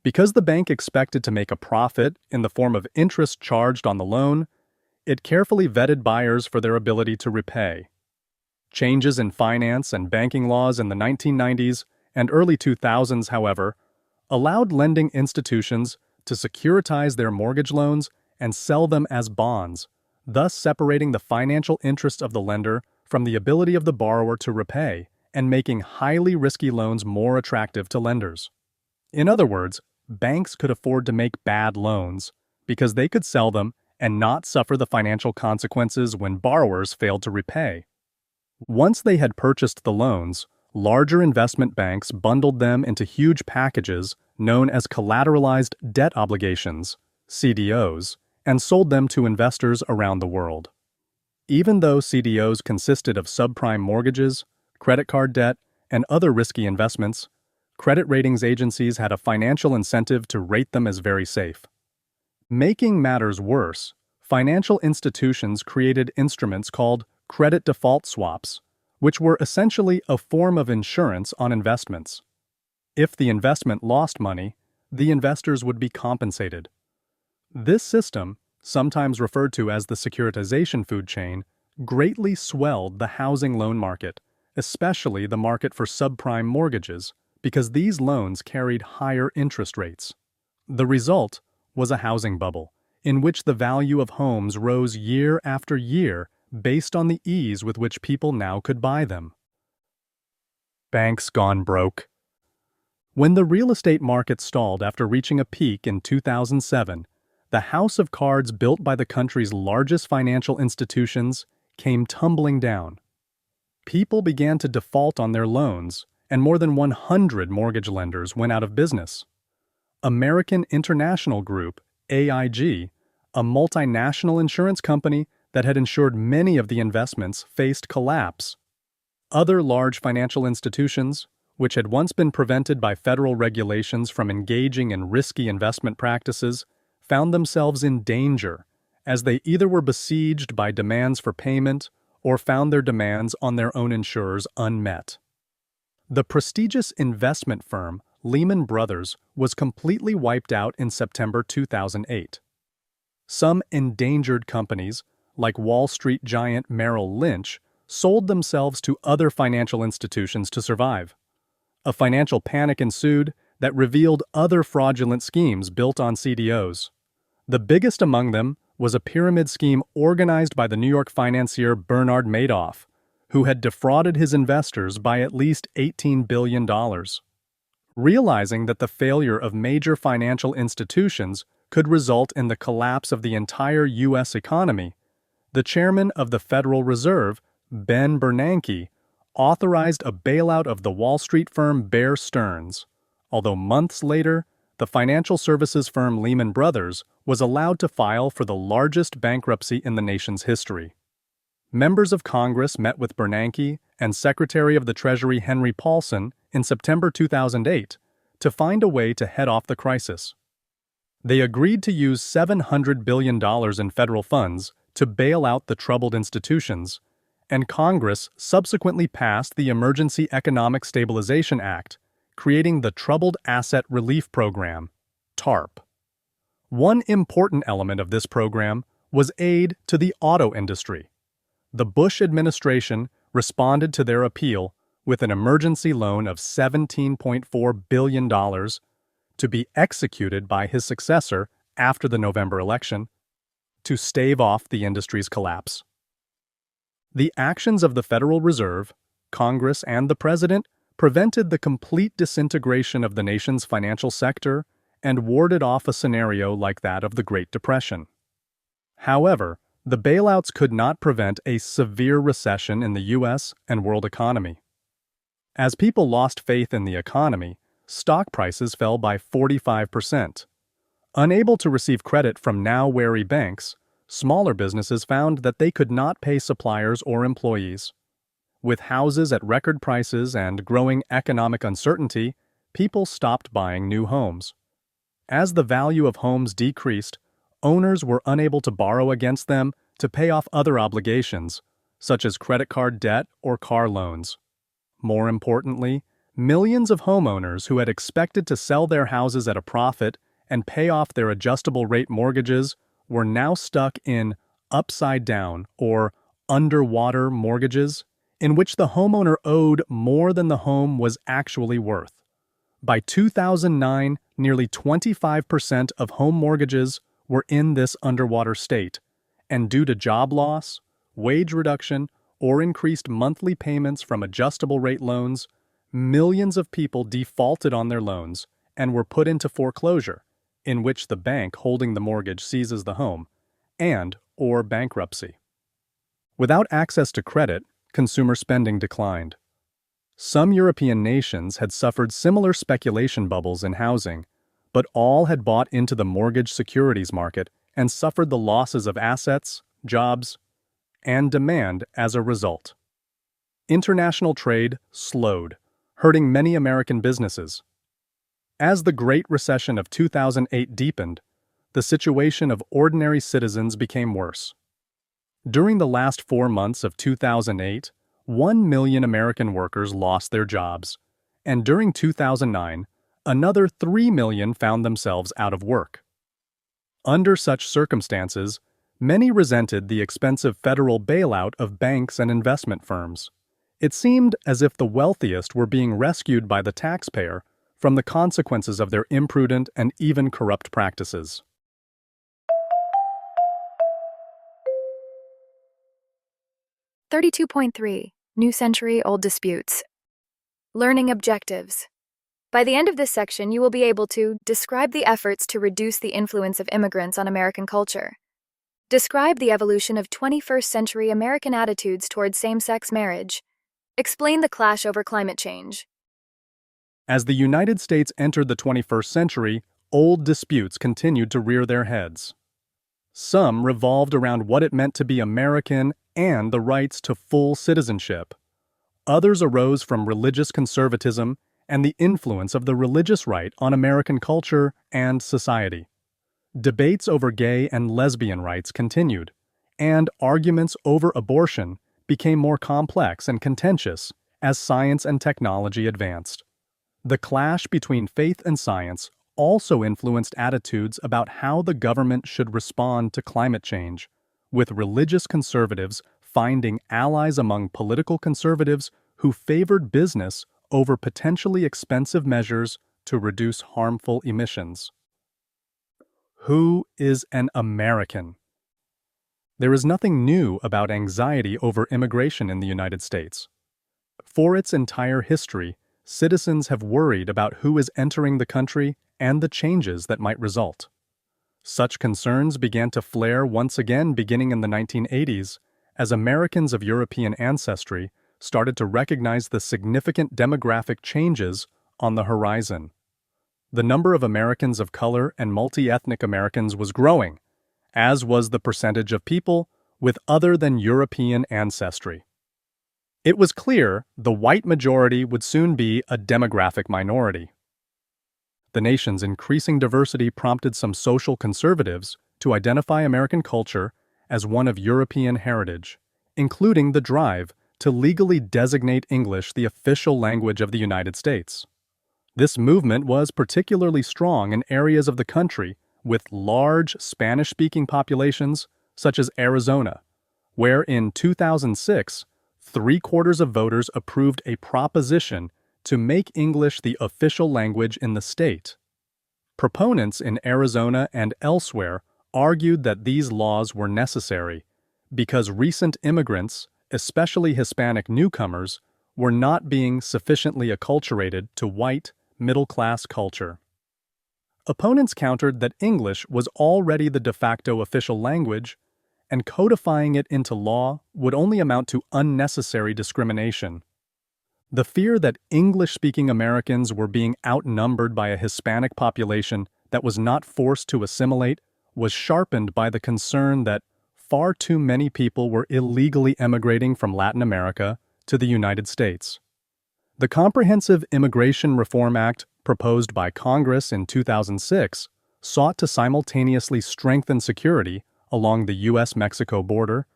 Because the bank expected to make a profit in the form of interest charged on the loan, it carefully vetted buyers for their ability to repay. Changes in finance and banking laws in the 1990s and early 2000s, however, allowed lending institutions to securitize their mortgage loans and sell them as bonds, thus separating the financial interest of the lender from the ability of the borrower to repay and making highly risky loans more attractive to lenders. In other words, banks could afford to make bad loans because they could sell them and not suffer the financial consequences when borrowers failed to repay. Once they had purchased the loans, larger investment banks bundled them into huge packages known as collateralized debt obligations, CDOs, and sold them to investors around the world. Even though CDOs consisted of subprime mortgages, credit card debt, and other risky investments, credit ratings agencies had a financial incentive to rate them as very safe. Making matters worse, financial institutions created instruments called credit default swaps, which were essentially a form of insurance on investments. If the investment lost money, the investors would be compensated. This system, sometimes referred to as the securitization food chain, greatly swelled the housing loan market, especially the market for subprime mortgages, because these loans carried higher interest rates. The result was a housing bubble, in which the value of homes rose year after year based on the ease with which people now could buy them. Banks gone broke. When the real estate market stalled after reaching a peak in 2007, the house of cards built by the country's largest financial institutions came tumbling down. People began to default on their loans, and more than 100 mortgage lenders went out of business. American International Group, AIG, a multinational insurance company that had insured many of the investments, faced collapse. Other large financial institutions, which had once been prevented by federal regulations from engaging in risky investment practices, found themselves in danger as they either were besieged by demands for payment or found their demands on their own insurers unmet. The prestigious investment firm Lehman Brothers was completely wiped out in September 2008. Some endangered companies, like Wall Street giant Merrill Lynch, sold themselves to other financial institutions to survive. A financial panic ensued that revealed other fraudulent schemes built on CDOs. The biggest among them was a pyramid scheme organized by the New York financier Bernard Madoff, who had defrauded his investors by at least $18 billion. Realizing that the failure of major financial institutions could result in the collapse of the entire U.S. economy, the chairman of the Federal Reserve, Ben Bernanke, authorized a bailout of the Wall Street firm Bear Stearns, although months later, the financial services firm Lehman Brothers was allowed to file for the largest bankruptcy in the nation's history. Members of Congress met with Bernanke and Secretary of the Treasury Henry Paulson in September 2008 to find a way to head off the crisis. They agreed to use $700 billion in federal funds to bail out the troubled institutions, and Congress subsequently passed the Emergency Economic Stabilization Act, creating the Troubled Asset Relief Program, TARP. One important element of this program was aid to the auto industry. The Bush administration responded to their appeal with an emergency loan of $17.4 billion to be executed by his successor after the November election to stave off the industry's collapse. The actions of the Federal Reserve, Congress, and the President prevented the complete disintegration of the nation's financial sector and warded off a scenario like that of the Great Depression. However, the bailouts could not prevent a severe recession in the U.S. and world economy. As people lost faith in the economy, stock prices fell by 45%. Unable to receive credit from now wary banks, smaller businesses found that they could not pay suppliers or employees. With houses at record prices and growing economic uncertainty, people stopped buying new homes. As the value of homes decreased, owners were unable to borrow against them to pay off other obligations, such as credit card debt or car loans. More importantly, millions of homeowners who had expected to sell their houses at a profit and pay off their adjustable-rate mortgages were now stuck in upside-down or underwater mortgages, in which the homeowner owed more than the home was actually worth. By 2009, nearly 25% of home mortgages were in this underwater state, and due to job loss, wage reduction, or increased monthly payments from adjustable-rate loans, millions of people defaulted on their loans and were put into foreclosure, in which the bank holding the mortgage seizes the home, and/or bankruptcy. Without access to credit, consumer spending declined. Some European nations had suffered similar speculation bubbles in housing, but all had bought into the mortgage securities market and suffered the losses of assets, jobs, and demand as a result. International trade slowed, hurting many American businesses. As the Great Recession of 2008 deepened, the situation of ordinary citizens became worse. During the last 4 months of 2008, 1 million American workers lost their jobs, and during 2009, another 3 million found themselves out of work. Under such circumstances, many resented the expensive federal bailout of banks and investment firms. It seemed as if the wealthiest were being rescued by the taxpayer from the consequences of their imprudent and even corrupt practices. New Century Old Disputes. Learning objectives. By the end of this section, you will be able to describe the efforts to reduce the influence of immigrants on American culture. Describe the evolution of 21st century American attitudes toward same-sex marriage. Explain the clash over climate change. As the United States entered the 21st century, old disputes continued to rear their heads. Some revolved around what it meant to be American and the rights to full citizenship. Others arose from religious conservatism and the influence of the religious right on American culture and society. Debates over gay and lesbian rights continued, and arguments over abortion became more complex and contentious as science and technology advanced. The clash between faith and science also influenced attitudes about how the government should respond to climate change, with religious conservatives finding allies among political conservatives who favored business over potentially expensive measures to reduce harmful emissions. Who is an American? There is nothing new about anxiety over immigration in the United States. For its entire history, citizens have worried about who is entering the country and the changes that might result. Such concerns began to flare once again beginning in the 1980s as Americans of European ancestry started to recognize the significant demographic changes on the horizon. The number of Americans of color and multi-ethnic Americans was growing, as was the percentage of people with other than European ancestry. It was clear the white majority would soon be a demographic minority. The nation's increasing diversity prompted some social conservatives to identify American culture as one of European heritage, including the drive to legally designate English the official language of the United States. This movement was particularly strong in areas of the country with large Spanish-speaking populations, such as Arizona, where in 2006, 3/4 of voters approved a proposition to make English the official language in the state. Proponents in Arizona and elsewhere argued that these laws were necessary because recent immigrants, especially Hispanic newcomers, were not being sufficiently acculturated to white, middle-class culture. Opponents countered that English was already the de facto official language, and codifying it into law would only amount to unnecessary discrimination. The fear that English-speaking Americans were being outnumbered by a Hispanic population that was not forced to assimilate was sharpened by the concern that far too many people were illegally emigrating from Latin America to the United States. The Comprehensive Immigration Reform Act, proposed by Congress in 2006, sought to simultaneously strengthen security along the U.S.-Mexico border,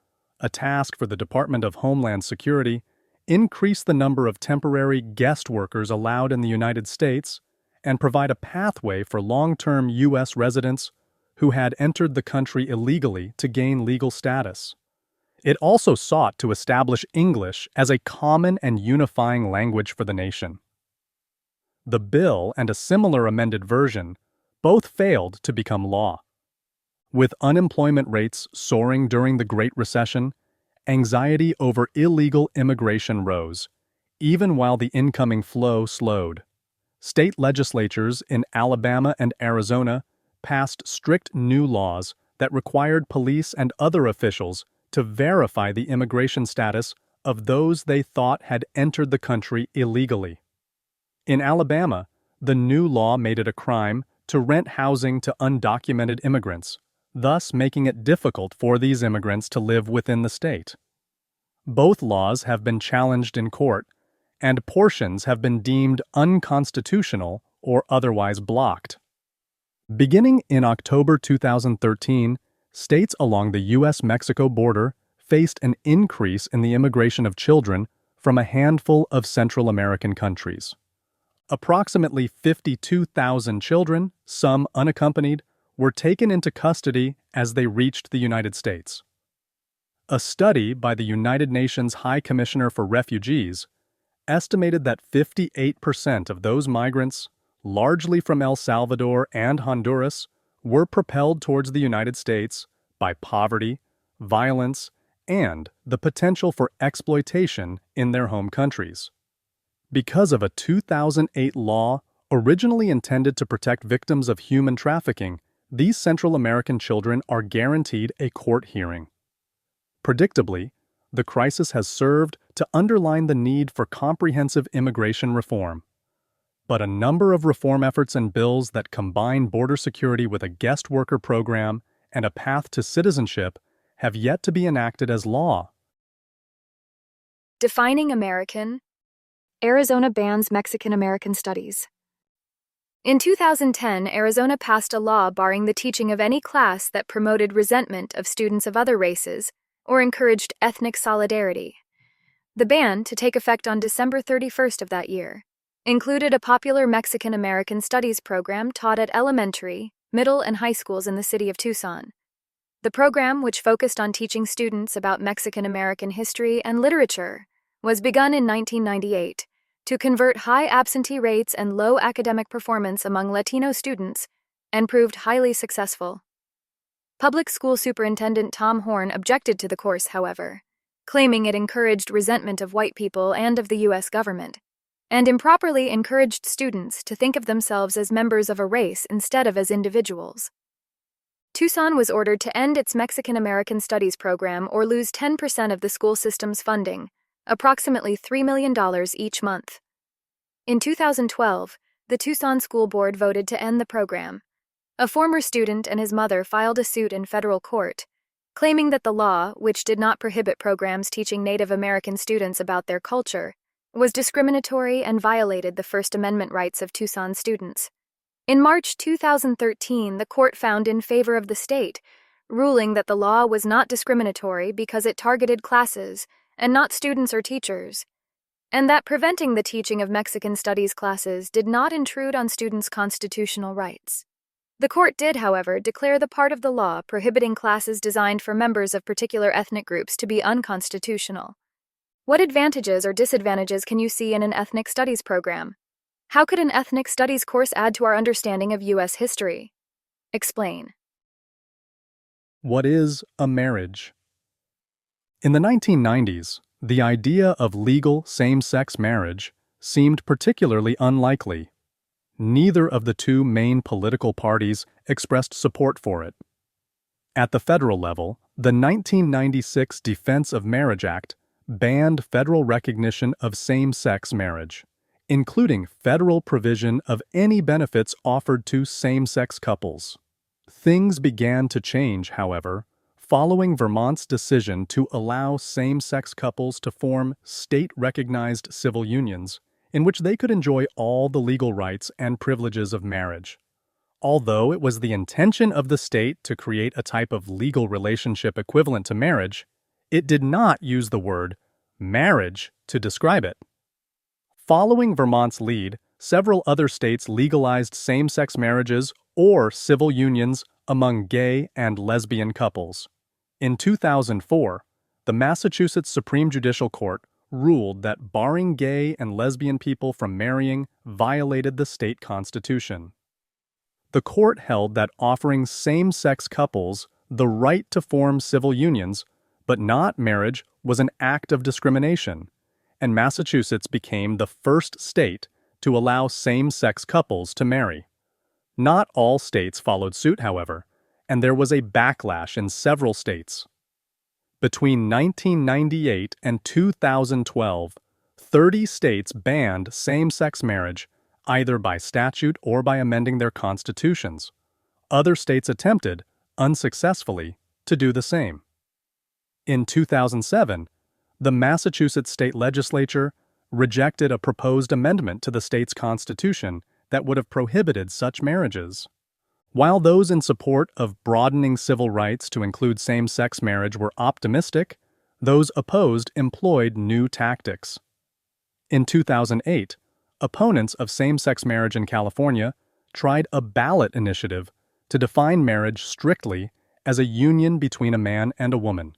a task for the Department of Homeland Security, increase the number of temporary guest workers allowed in the United States, and provide a pathway for long-term U.S. residents who had entered the country illegally to gain legal status. It also sought to establish English as a common and unifying language for the nation. The bill and a similar amended version both failed to become law. With unemployment rates soaring during the Great Recession, anxiety over illegal immigration rose, even while the incoming flow slowed. state legislatures in Alabama and Arizona passed strict new laws that required police and other officials to verify the immigration status of those they thought had entered the country illegally. In Alabama, the new law made it a crime to rent housing to undocumented immigrants, thus making it difficult for these immigrants to live within the state. Both laws have been challenged in court, and portions have been deemed unconstitutional or otherwise blocked. Beginning in October 2013, states along the U.S.-Mexico border faced an increase in the immigration of children from a handful of Central American countries. Approximately 52,000 children, some unaccompanied, were taken into custody as they reached the United States. A study by the United Nations High Commissioner for Refugees estimated that 58% of those migrants, largely from El Salvador and Honduras, were propelled towards the United States by poverty, violence, and the potential for exploitation in their home countries. Because of a 2008 law originally intended to protect victims of human trafficking, these Central American children are guaranteed a court hearing. Predictably, the crisis has served to underline the need for comprehensive immigration reform. But a number of reform efforts and bills that combine border security with a guest worker program and a path to citizenship have yet to be enacted as law. Defining American. Arizona bans Mexican-American studies. In 2010, Arizona passed a law barring the teaching of any class that promoted resentment of students of other races or encouraged ethnic solidarity. The ban, to take effect on December 31st of that year, included a popular Mexican-American studies program taught at elementary, middle, and high schools in the city of Tucson. The program, which focused on teaching students about Mexican-American history and literature, was begun in 1998 to convert high absentee rates and low academic performance among Latino students, and proved highly successful. Public school superintendent Tom Horn objected to the course, however, claiming it encouraged resentment of white people and of the U.S. government, and improperly encouraged students to think of themselves as members of a race instead of as individuals. Tucson was ordered to end its Mexican-American Studies program or lose 10% of the school system's funding, approximately $3 million each month. In 2012, the Tucson School Board voted to end the program. A former student and his mother filed a suit in federal court, claiming that the law, which did not prohibit programs teaching Native American students about their culture, was discriminatory and violated the First Amendment rights of Tucson students. In March 2013, the court found in favor of the state, ruling that the law was not discriminatory because it targeted classes and not students or teachers, and that preventing the teaching of Mexican studies classes did not intrude on students' constitutional rights. The court did, however, declare the part of the law prohibiting classes designed for members of particular ethnic groups to be unconstitutional. What advantages or disadvantages can you see in an ethnic studies program? How could an ethnic studies course add to our understanding of U.S. history? Explain. What is a marriage? In the 1990s, the idea of legal same-sex marriage seemed particularly unlikely. Neither of the two main political parties expressed support for it. At the federal level, the 1996 Defense of Marriage Act banned federal recognition of same-sex marriage, including federal provision of any benefits offered to same-sex couples. Things began to change, however, following Vermont's decision to allow same-sex couples to form state-recognized civil unions in which they could enjoy all the legal rights and privileges of marriage. Although it was the intention of the state to create a type of legal relationship equivalent to marriage, it did not use the word marriage to describe it. Following Vermont's lead, several other states legalized same-sex marriages or civil unions among gay and lesbian couples. In 2004, the Massachusetts Supreme Judicial Court ruled that barring gay and lesbian people from marrying violated the state constitution. The court held that offering same-sex couples the right to form civil unions, but not marriage, was an act of discrimination, and Massachusetts became the first state to allow same-sex couples to marry. Not all states followed suit, however, and there was a backlash in several states. Between 1998 and 2012, 30 states banned same-sex marriage, either by statute or by amending their constitutions. Other states attempted, unsuccessfully, to do the same. In 2007, the Massachusetts state legislature rejected a proposed amendment to the state's constitution that would have prohibited such marriages. While those in support of broadening civil rights to include same-sex marriage were optimistic, those opposed employed new tactics. In 2008, opponents of same-sex marriage in California tried a ballot initiative to define marriage strictly as a union between a man and a woman.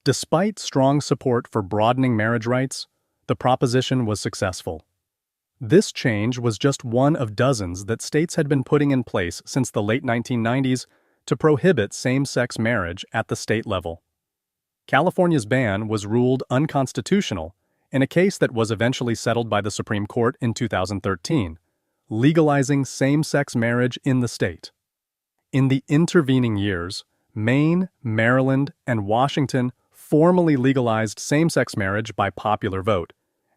Despite strong support for broadening marriage rights, the proposition was successful. This change was just one of dozens that states had been putting in place since the late 1990s to prohibit same-sex marriage at the state level. California's ban was ruled unconstitutional in a case that was eventually settled by the Supreme Court in 2013, legalizing same-sex marriage in the state. In the intervening years, Maine, Maryland, and Washington formally legalized same-sex marriage by popular vote,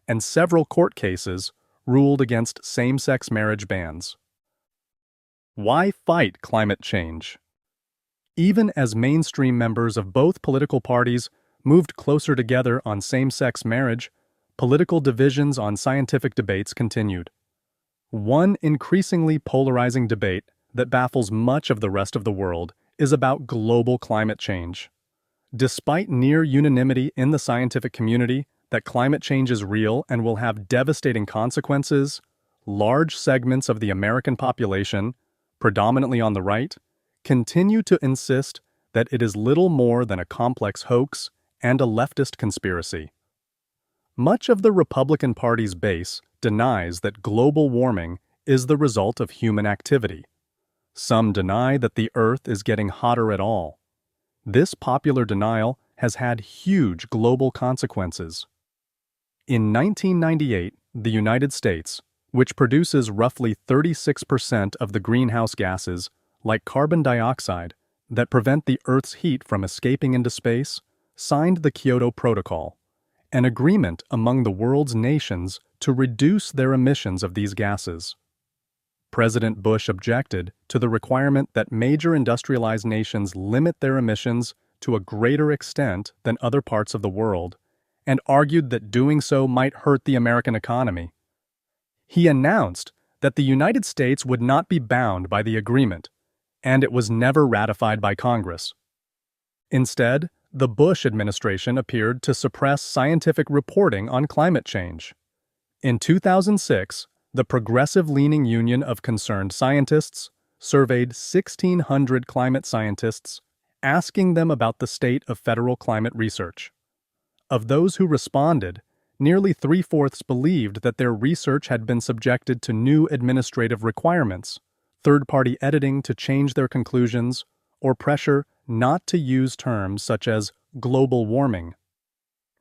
and several court cases ruled against same-sex marriage bans. Why fight climate change? Even as mainstream members of both political parties moved closer together on same-sex marriage, political divisions on scientific debates continued. One increasingly polarizing debate that baffles much of the rest of the world is about global climate change. Despite near unanimity in the scientific community that climate change is real and will have devastating consequences, large segments of the American population, predominantly on the right, continue to insist that it is little more than a complex hoax and a leftist conspiracy. Much of the Republican Party's base denies that global warming is the result of human activity. Some deny that the Earth is getting hotter at all. This popular denial has had huge global consequences. In 1998, the United States, which produces roughly 36% of the greenhouse gases, like carbon dioxide, that prevent the Earth's heat from escaping into space, signed the Kyoto Protocol, an agreement among the world's nations to reduce their emissions of these gases. President Bush objected to the requirement that major industrialized nations limit their emissions to a greater extent than other parts of the world, and argued that doing so might hurt the American economy. He announced that the United States would not be bound by the agreement, and it was never ratified by Congress. Instead, the Bush administration appeared to suppress scientific reporting on climate change. In 2006, the progressive-leaning Union of Concerned Scientists surveyed 1,600 climate scientists, asking them about the state of federal climate research. Of those who responded, nearly three-fourths believed that their research had been subjected to new administrative requirements, third-party editing to change their conclusions, or pressure not to use terms such as global warming.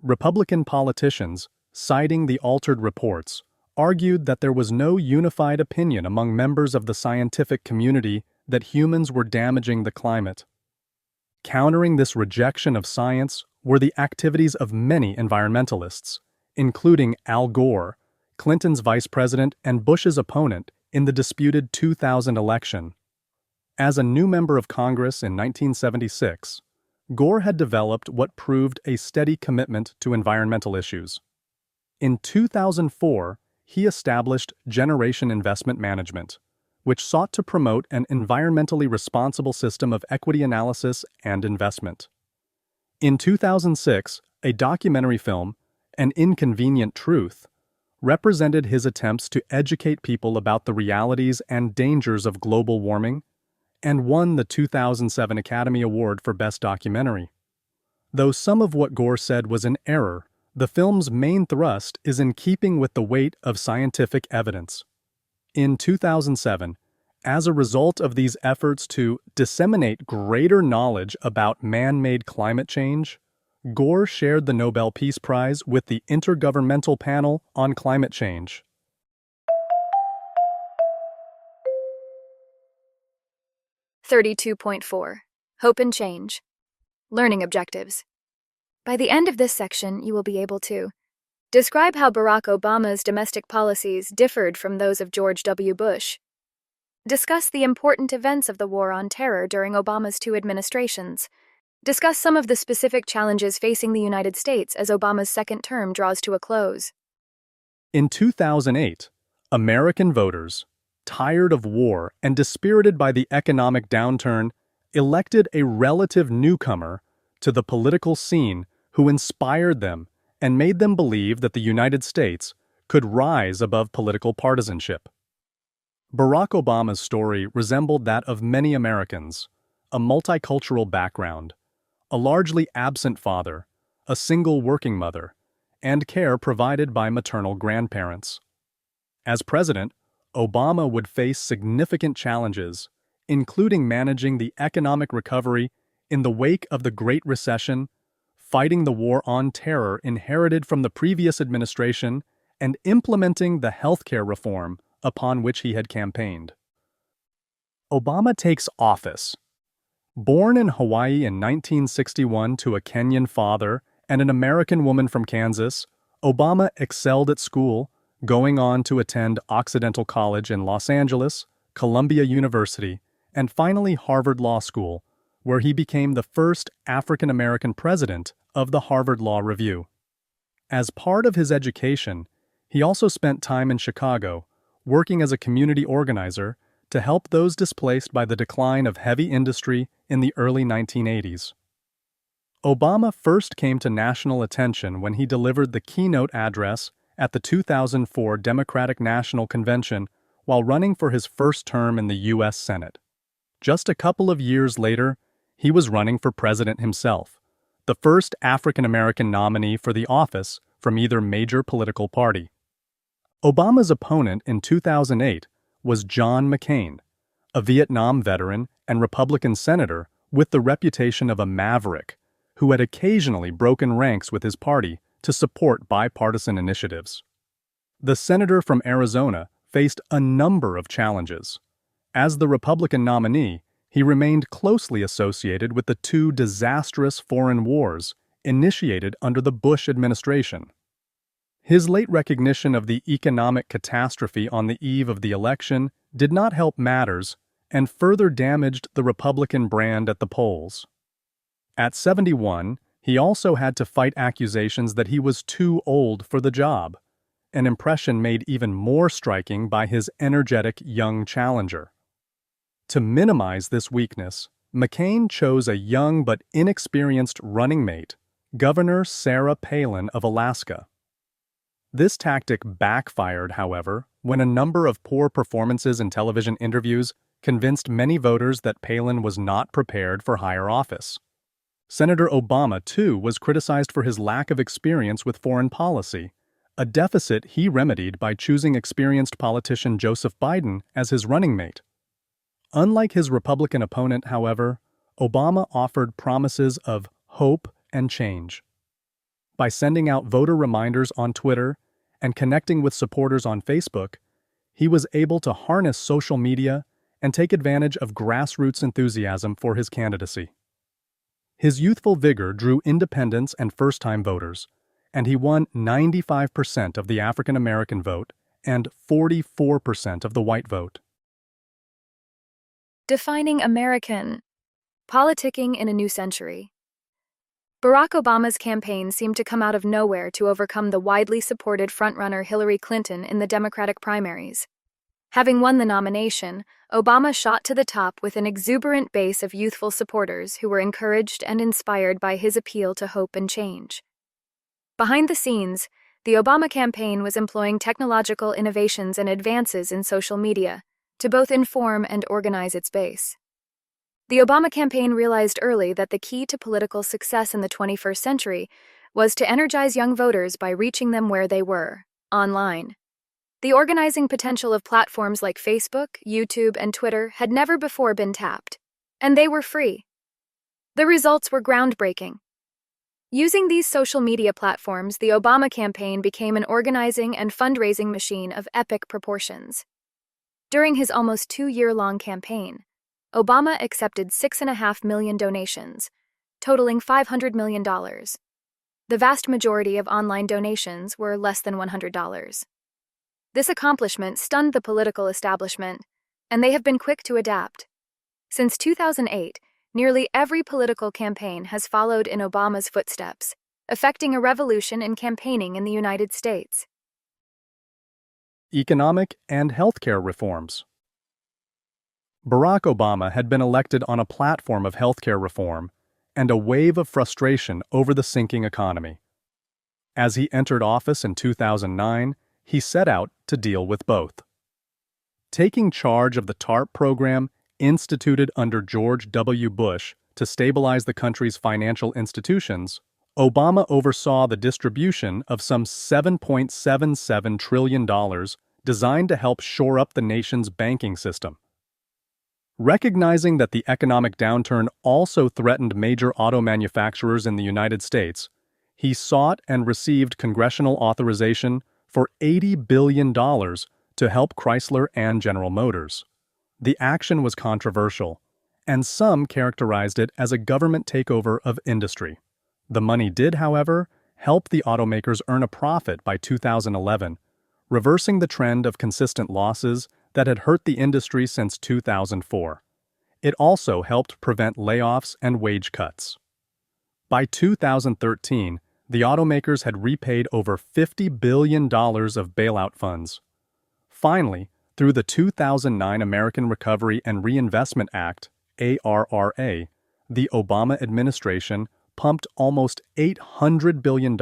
Republican politicians, citing the altered reports, argued that there was no unified opinion among members of the scientific community that humans were damaging the climate. Countering this rejection of science were the activities of many environmentalists, including Al Gore, Clinton's vice president and Bush's opponent in the disputed 2000 election. As a new member of Congress in 1976, Gore had developed what proved a steady commitment to environmental issues. In 2004, he established Generation Investment Management, which sought to promote an environmentally responsible system of equity analysis and investment. In 2006, a documentary film, An Inconvenient Truth, represented his attempts to educate people about the realities and dangers of global warming, and won the 2007 Academy Award for Best Documentary. Though some of what Gore said was an error, the film's main thrust is in keeping with the weight of scientific evidence. In 2007, as a result of these efforts to disseminate greater knowledge about man-made climate change, Gore shared the Nobel Peace Prize with the Intergovernmental Panel on Climate Change. 32.4. Hope and Change. Learning Objectives. By the end of this section, you will be able to describe how Barack Obama's domestic policies differed from those of George W. Bush. Discuss the important events of the War on Terror during Obama's two administrations. Discuss some of the specific challenges facing the United States as Obama's second term draws to a close. In 2008, American voters, tired of war and dispirited by the economic downturn, elected a relative newcomer to the political scene who inspired them and made them believe that the United States could rise above political partisanship. Barack Obama's story resembled that of many Americans: a multicultural background, a largely absent father, a single working mother, and care provided by maternal grandparents. As president, Obama would face significant challenges, including managing the economic recovery in the wake of the Great Recession, fighting the war on terror inherited from the previous administration, and implementing the healthcare reform upon which he had campaigned. Obama takes office. Born in Hawaii in 1961 to a Kenyan father and an American woman from Kansas, Obama excelled at school, going on to attend Occidental College in Los Angeles, Columbia University, and finally Harvard Law School, where he became the first African-American president of the Harvard Law Review. As part of his education, he also spent time in Chicago, working as a community organizer to help those displaced by the decline of heavy industry in the early 1980s. Obama first came to national attention when he delivered the keynote address at the 2004 Democratic National Convention while running for his first term in the U.S. Senate. Just a couple of years later, he was running for president himself, the first African-American nominee for the office from either major political party. Obama's opponent in 2008 was John McCain, a Vietnam veteran and Republican senator with the reputation of a maverick who had occasionally broken ranks with his party to support bipartisan initiatives. The senator from Arizona faced a number of challenges. As the Republican nominee, he remained closely associated with the two disastrous foreign wars initiated under the Bush administration. His late recognition of the economic catastrophe on the eve of the election did not help matters and further damaged the Republican brand at the polls. At 71, he also had to fight accusations that he was too old for the job, an impression made even more striking by his energetic young challenger. To minimize this weakness, McCain chose a young but inexperienced running mate, Governor Sarah Palin of Alaska. This tactic backfired, however, when a number of poor performances in television interviews convinced many voters that Palin was not prepared for higher office. Senator Obama, too, was criticized for his lack of experience with foreign policy, a deficit he remedied by choosing experienced politician Joseph Biden as his running mate. Unlike his Republican opponent, however, Obama offered promises of hope and change. By sending out voter reminders on Twitter and connecting with supporters on Facebook, he was able to harness social media and take advantage of grassroots enthusiasm for his candidacy. His youthful vigor drew independents and first-time voters, and he won 95% of the African American vote and 44% of the white vote. Defining American. Politicking in a New Century. Barack Obama's campaign seemed to come out of nowhere to overcome the widely supported frontrunner Hillary Clinton in the Democratic primaries. Having won the nomination, Obama shot to the top with an exuberant base of youthful supporters who were encouraged and inspired by his appeal to hope and change. Behind the scenes, the Obama campaign was employing technological innovations and advances in social media to both inform and organize its base. The Obama campaign realized early that the key to political success in the 21st century was to energize young voters by reaching them where they were, online. The organizing potential of platforms like Facebook, YouTube, and Twitter had never before been tapped, and they were free. The results were groundbreaking. Using these social media platforms, the Obama campaign became an organizing and fundraising machine of epic proportions. During his almost 2-year-long campaign, Obama accepted $6.5 million donations, totaling $500 million. The vast majority of online donations were less than $100. This accomplishment stunned the political establishment, and they have been quick to adapt. Since 2008, nearly every political campaign has followed in Obama's footsteps, effecting a revolution in campaigning in the United States. Economic and healthcare reforms. Barack Obama had been elected on a platform of healthcare reform and a wave of frustration over the sinking economy. As he entered office in 2009, he set out to deal with both. Taking charge of the TARP program instituted under George W. Bush to stabilize the country's financial institutions, Obama oversaw the distribution of some $7.77 trillion designed to help shore up the nation's banking system. Recognizing that the economic downturn also threatened major auto manufacturers in the United States, he sought and received congressional authorization for $80 billion to help Chrysler and General Motors. The action was controversial, and some characterized it as a government takeover of industry. The money did, however, help the automakers earn a profit by 2011, reversing the trend of consistent losses that had hurt the industry since 2004. It also helped prevent layoffs and wage cuts. By 2013, the automakers had repaid over $50 billion of bailout funds. Finally, through the 2009 American Recovery and Reinvestment Act, ARRA, the Obama administration pumped almost $800 billion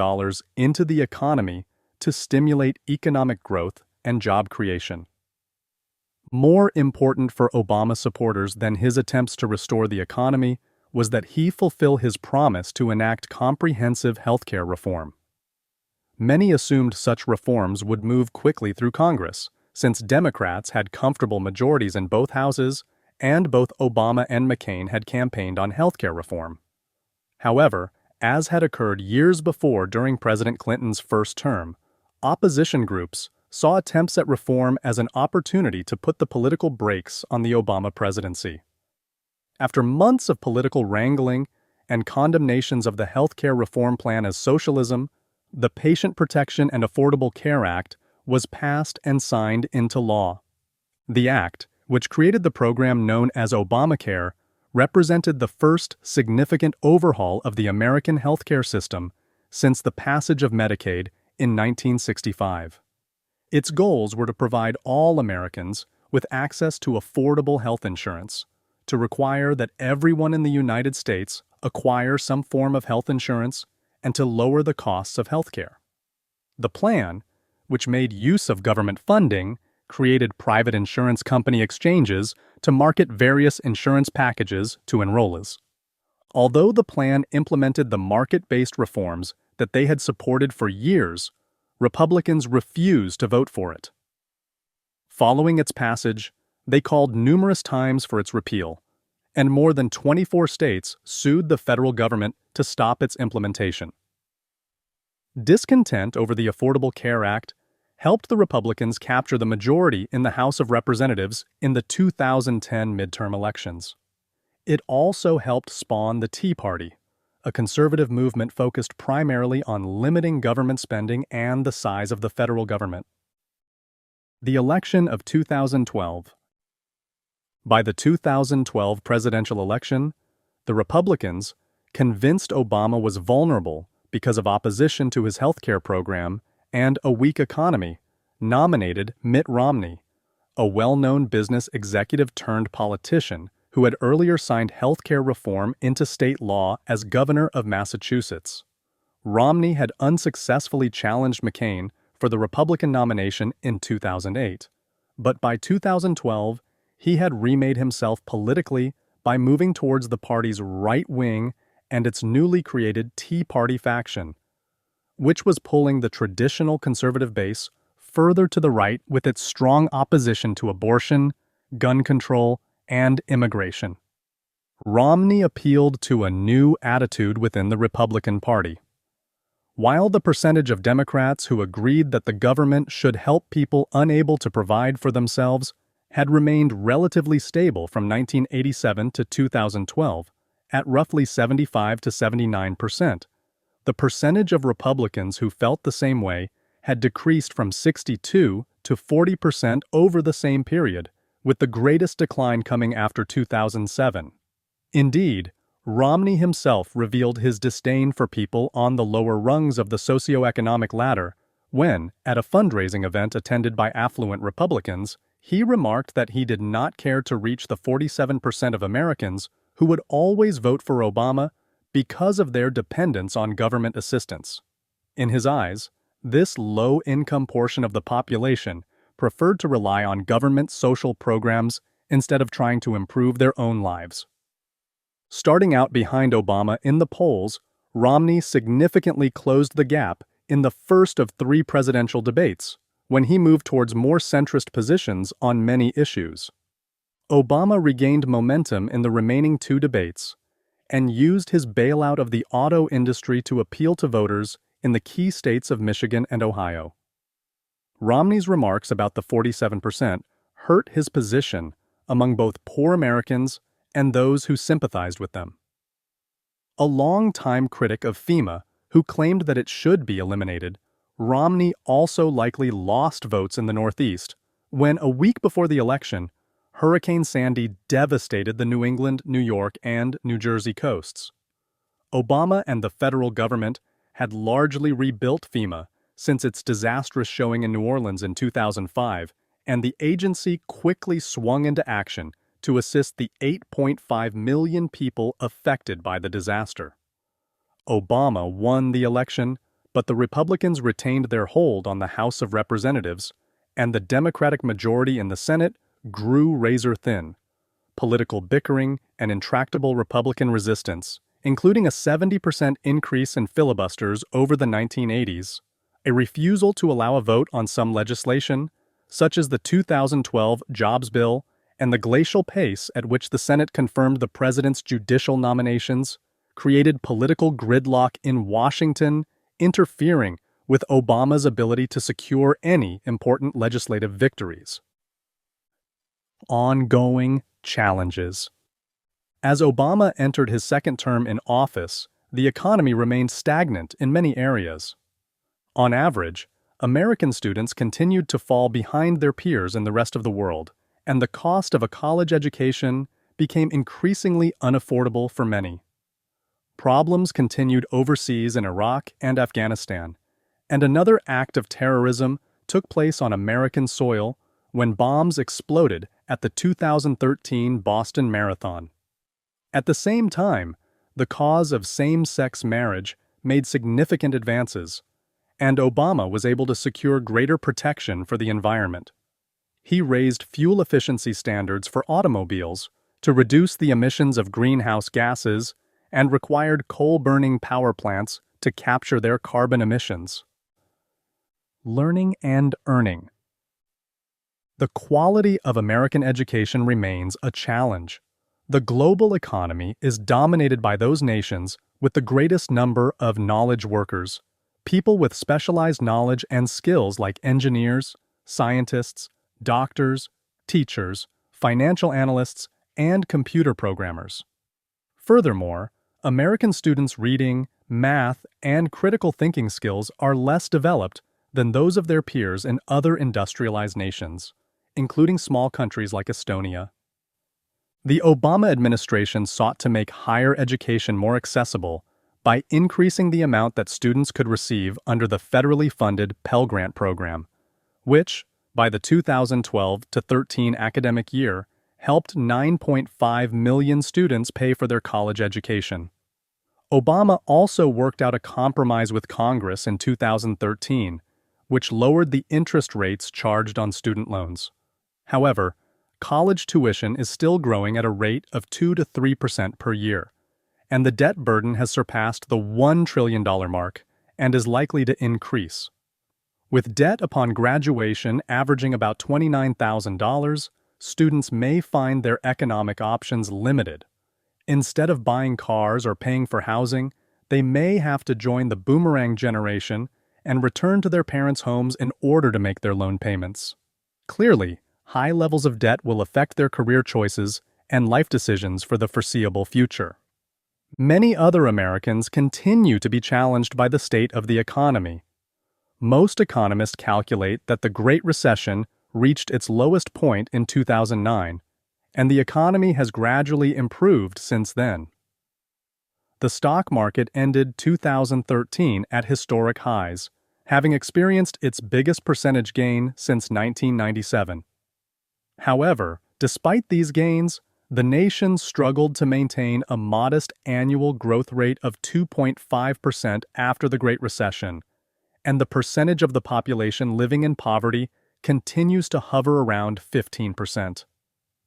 into the economy to stimulate economic growth and job creation. More important for Obama supporters than his attempts to restore the economy was that he fulfill his promise to enact comprehensive healthcare reform. Many assumed such reforms would move quickly through Congress, since Democrats had comfortable majorities in both houses and both Obama and McCain had campaigned on healthcare reform. However, as had occurred years before during President Clinton's first term, opposition groups saw attempts at reform as an opportunity to put the political brakes on the Obama presidency. After months of political wrangling and condemnations of the healthcare reform plan as socialism, the Patient Protection and Affordable Care Act was passed and signed into law. The act, which created the program known as Obamacare, represented the first significant overhaul of the American healthcare system since the passage of Medicaid in 1965. Its goals were to provide all Americans with access to affordable health insurance, to require that everyone in the United States acquire some form of health insurance, and to lower the costs of healthcare. The plan, which made use of government funding, created private insurance company exchanges to market various insurance packages to enrollees. Although the plan implemented the market-based reforms that they had supported for years, Republicans refused to vote for it. Following its passage, they called numerous times for its repeal, and more than 24 states sued the federal government to stop its implementation. Discontent over the Affordable Care Act helped the Republicans capture the majority in the House of Representatives in the 2010 midterm elections. It also helped spawn the Tea Party, a conservative movement focused primarily on limiting government spending and the size of the federal government. The election of 2012. By the 2012 presidential election, the Republicans, convinced Obama was vulnerable because of opposition to his healthcare program and a weak economy, nominated Mitt Romney, a well-known business executive turned politician who had earlier signed healthcare reform into state law as governor of Massachusetts. Romney had unsuccessfully challenged McCain for the Republican nomination in 2008, but by 2012, he had remade himself politically by moving towards the party's right wing and its newly created Tea Party faction, which was pulling the traditional conservative base further to the right with its strong opposition to abortion, gun control, and immigration. Romney appealed to a new attitude within the Republican Party. While the percentage of Democrats who agreed that the government should help people unable to provide for themselves had remained relatively stable from 1987 to 2012 at roughly 75 to 79%. The percentage of Republicans who felt the same way had decreased from 62 to 40% over the same period, with the greatest decline coming after 2007. Indeed, Romney himself revealed his disdain for people on the lower rungs of the socioeconomic ladder when, at a fundraising event attended by affluent Republicans, he remarked that he did not care to reach the 47% of Americans who would always vote for Obama because of their dependence on government assistance. In his eyes, this low-income portion of the population preferred to rely on government social programs instead of trying to improve their own lives. Starting out behind Obama in the polls, Romney significantly closed the gap in the first of 3 presidential debates, when he moved towards more centrist positions on many issues. Obama regained momentum in the remaining 2 debates and used his bailout of the auto industry to appeal to voters in the key states of Michigan and Ohio. Romney's remarks about the 47% hurt his position among both poor Americans and those who sympathized with them. A long-time critic of FEMA, who claimed that it should be eliminated, Romney also likely lost votes in the Northeast when, a week before the election, Hurricane Sandy devastated the New England, New York, and New Jersey coasts. Obama and the federal government had largely rebuilt FEMA since its disastrous showing in New Orleans in 2005, and the agency quickly swung into action to assist the 8.5 million people affected by the disaster. Obama won the election, but the Republicans retained their hold on the House of Representatives, and the Democratic majority in the Senate grew razor-thin. Political bickering and intractable Republican resistance, including a 70% increase in filibusters over the 1980s, a refusal to allow a vote on some legislation, such as the 2012 Jobs Bill, and the glacial pace at which the Senate confirmed the president's judicial nominations, created political gridlock in Washington, interfering with Obama's ability to secure any important legislative victories. Ongoing challenges. As Obama entered his second term in office, the economy remained stagnant in many areas. On average, American students continued to fall behind their peers in the rest of the world, and the cost of a college education became increasingly unaffordable for many. Problems continued overseas in Iraq and Afghanistan, and another act of terrorism took place on American soil when bombs exploded at the 2013 Boston Marathon. At the same time, the cause of same-sex marriage made significant advances, and Obama was able to secure greater protection for the environment. He raised fuel efficiency standards for automobiles to reduce the emissions of greenhouse gases and required coal-burning power plants to capture their carbon emissions. Learning and earning. The quality of American education remains a challenge. The global economy is dominated by those nations with the greatest number of knowledge workers, people with specialized knowledge and skills like engineers, scientists, doctors, teachers, financial analysts, and computer programmers. Furthermore, American students' reading, math, and critical thinking skills are less developed than those of their peers in other industrialized nations, including small countries like Estonia. The Obama administration sought to make higher education more accessible by increasing the amount that students could receive under the federally funded Pell Grant program, which, by the 2012-13 academic year, helped 9.5 million students pay for their college education. Obama also worked out a compromise with Congress in 2013, which lowered the interest rates charged on student loans. However, college tuition is still growing at a rate of 2 to 3% per year, and the debt burden has surpassed the $1 trillion mark and is likely to increase. With debt upon graduation averaging about $29,000, students may find their economic options limited. Instead of buying cars or paying for housing, they may have to join the boomerang generation and return to their parents' homes in order to make their loan payments. Clearly, high levels of debt will affect their career choices and life decisions for the foreseeable future. Many other Americans continue to be challenged by the state of the economy. Most economists calculate that the Great Recession reached its lowest point in 2009, and the economy has gradually improved since then. The stock market ended 2013 at historic highs, having experienced its biggest percentage gain since 1997. However, despite these gains, the nation struggled to maintain a modest annual growth rate of 2.5% after the Great Recession, and the percentage of the population living in poverty continues to hover around 15%.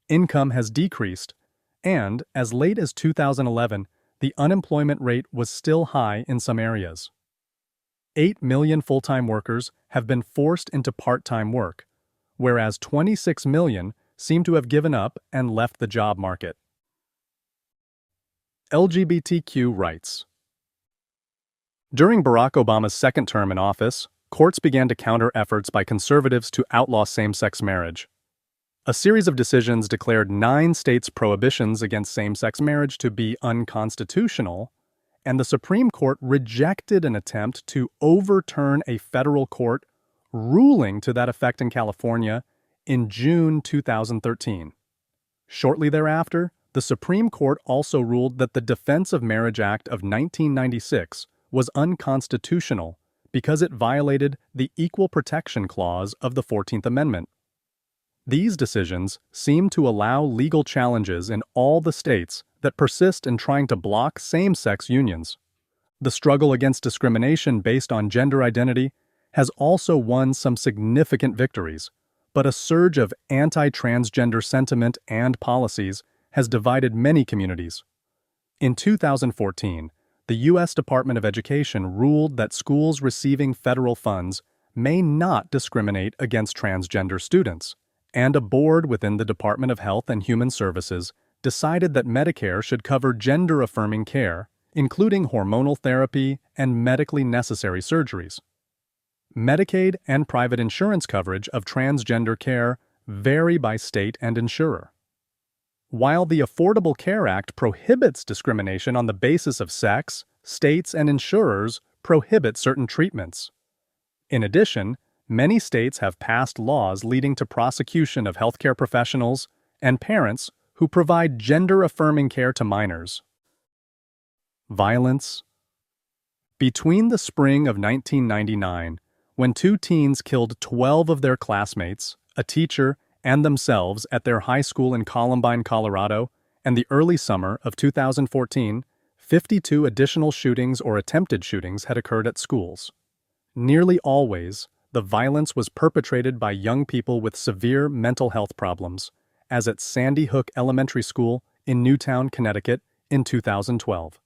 Income has decreased, and as late as 2011, the unemployment rate was still high in some areas. 8 million full-time workers have been forced into part-time work, whereas 26 million seem to have given up and left the job market. LGBTQ rights. During Barack Obama's second term in office, courts began to counter efforts by conservatives to outlaw same-sex marriage. A series of decisions declared 9 states' prohibitions against same-sex marriage to be unconstitutional, and the Supreme Court rejected an attempt to overturn a federal court ruling to that effect in California in June 2013. Shortly thereafter, the Supreme Court also ruled that the Defense of Marriage Act of 1996 was unconstitutional because it violated the Equal Protection Clause of the 14th Amendment. These decisions seem to allow legal challenges in all the states that persist in trying to block same-sex unions. The struggle against discrimination based on gender identity has also won some significant victories, but a surge of anti-transgender sentiment and policies has divided many communities. In 2014, the U.S. Department of Education ruled that schools receiving federal funds may not discriminate against transgender students, and a board within the Department of Health and Human Services decided that Medicare should cover gender-affirming care, including hormonal therapy and medically necessary surgeries. Medicaid and private insurance coverage of transgender care vary by state and insurer. While the Affordable Care Act prohibits discrimination on the basis of sex, states and insurers prohibit certain treatments. In addition, many states have passed laws leading to prosecution of healthcare professionals and parents who provide gender-affirming care to minors. Violence. Between the spring of 1999, when 2 teens killed 12 of their classmates, a teacher, and themselves at their high school in Columbine, Colorado, and the early summer of 2014, 52 additional shootings or attempted shootings had occurred at schools. Nearly always, the violence was perpetrated by young people with severe mental health problems, as at Sandy Hook Elementary School in Newtown, Connecticut, in 2012.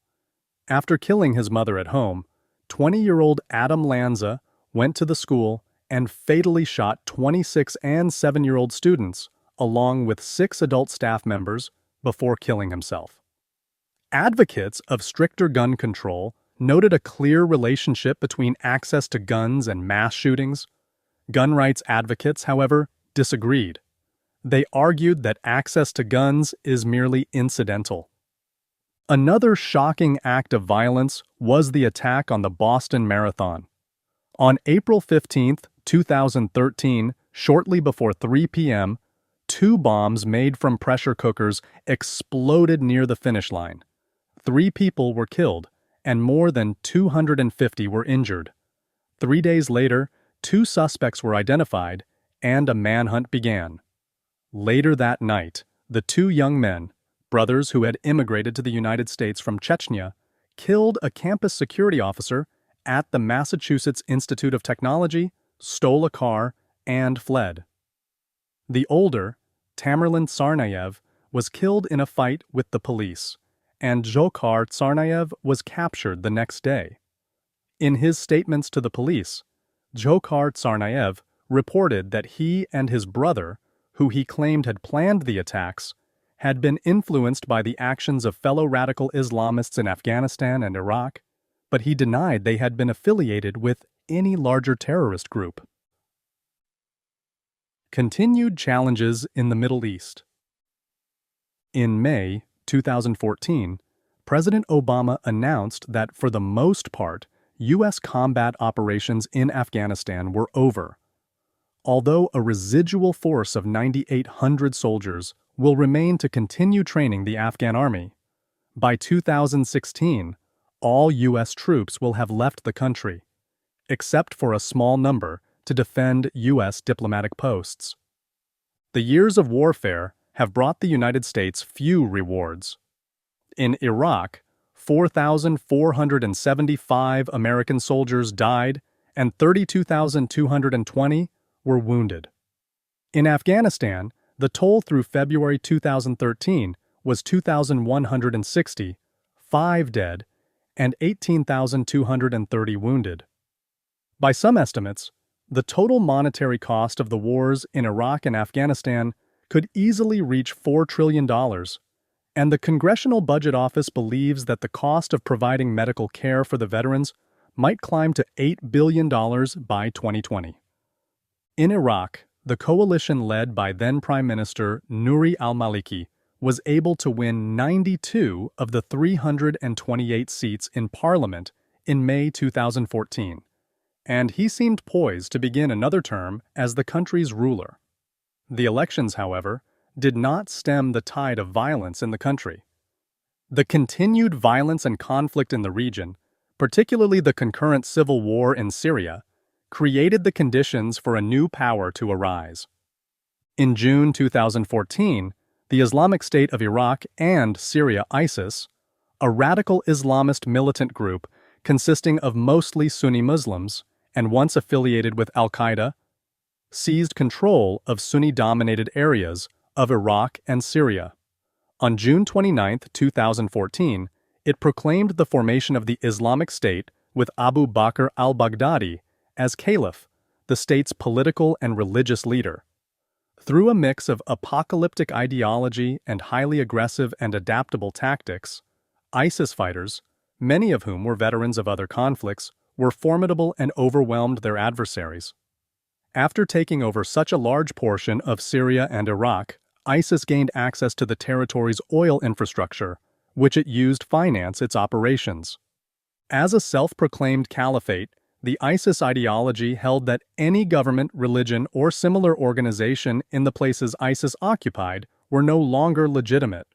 After killing his mother at home, 20-year-old Adam Lanza went to the school and fatally shot 26 and 7-year-old students, along with 6 adult staff members, before killing himself. Advocates of stricter gun control noted a clear relationship between access to guns and mass shootings. Gun rights advocates, however, disagreed. They argued that access to guns is merely incidental. Another shocking act of violence was the attack on the Boston Marathon. On April 15, 2013, shortly before 3 p.m., 2 bombs made from pressure cookers exploded near the finish line. 3 people were killed, and more than 250 were injured. 3 days later, 2 suspects were identified, and a manhunt began. Later that night, the 2 young men, brothers who had immigrated to the United States from Chechnya, killed a campus security officer at the Massachusetts Institute of Technology, stole a car, and fled. The older, Tamerlan Tsarnaev, was killed in a fight with the police, and Dzhokhar Tsarnaev was captured the next day. In his statements to the police, Dzhokhar Tsarnaev reported that he and his brother, who he claimed had planned the attacks, had been influenced by the actions of fellow radical Islamists in Afghanistan and Iraq, but he denied they had been affiliated with any larger terrorist group. Continued challenges in the Middle East. In May 2014, President Obama announced that for the most part, U.S. combat operations in Afghanistan were over, although a residual force of 9,800 soldiers will remain to continue training the Afghan army. By 2016, all U.S. troops will have left the country, except for a small number to defend U.S. diplomatic posts. The years of warfare have brought the United States few rewards. In Iraq, 4,475 American soldiers died and 32,220 were wounded. In Afghanistan, the toll through February 2013 was 2,160, 5 dead, and 18,230 wounded. By some estimates, the total monetary cost of the wars in Iraq and Afghanistan could easily reach $4 trillion, and the Congressional Budget Office believes that the cost of providing medical care for the veterans might climb to $8 billion by 2020. In Iraq, the coalition led by then Prime Minister Nouri al-Maliki was able to win 92 of the 328 seats in Parliament in May 2014, and he seemed poised to begin another term as the country's ruler. The elections, however, did not stem the tide of violence in the country. The continued violence and conflict in the region, particularly the concurrent civil war in Syria, created the conditions for a new power to arise. In June 2014, the Islamic State of Iraq and Syria ISIS, a radical Islamist militant group consisting of mostly Sunni Muslims and once affiliated with al-Qaeda, seized control of Sunni-dominated areas of Iraq and Syria. On June 29, 2014, it proclaimed the formation of the Islamic State with Abu Bakr al-Baghdadi as caliph, the state's political and religious leader. Through a mix of apocalyptic ideology and highly aggressive and adaptable tactics, ISIS fighters, many of whom were veterans of other conflicts, were formidable and overwhelmed their adversaries. After taking over such a large portion of Syria and Iraq, ISIS gained access to the territory's oil infrastructure, which it used to finance its operations. As a self-proclaimed caliphate, the ISIS ideology held that any government, religion, or similar organization in the places ISIS occupied were no longer legitimate.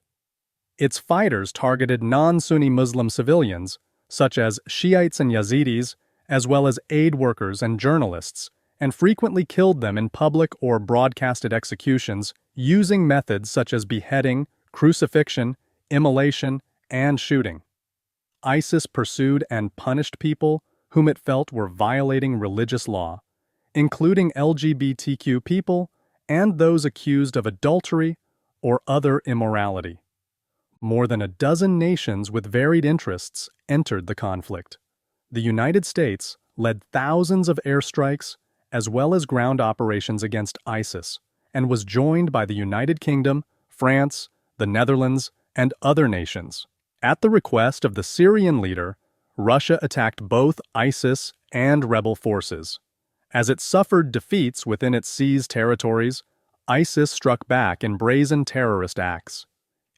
Its fighters targeted non-Sunni Muslim civilians, such as Shiites and Yazidis, as well as aid workers and journalists, and frequently killed them in public or broadcasted executions using methods such as beheading, crucifixion, immolation, and shooting. ISIS pursued and punished people whom it felt were violating religious law, including LGBTQ people and those accused of adultery or other immorality. More than a dozen nations with varied interests entered the conflict. The United States led thousands of airstrikes as well as ground operations against ISIS, and was joined by the United Kingdom, France, the Netherlands, and other nations. At the request of the Syrian leader, Russia attacked both ISIS and rebel forces. As it suffered defeats within its seized territories, ISIS struck back in brazen terrorist acts,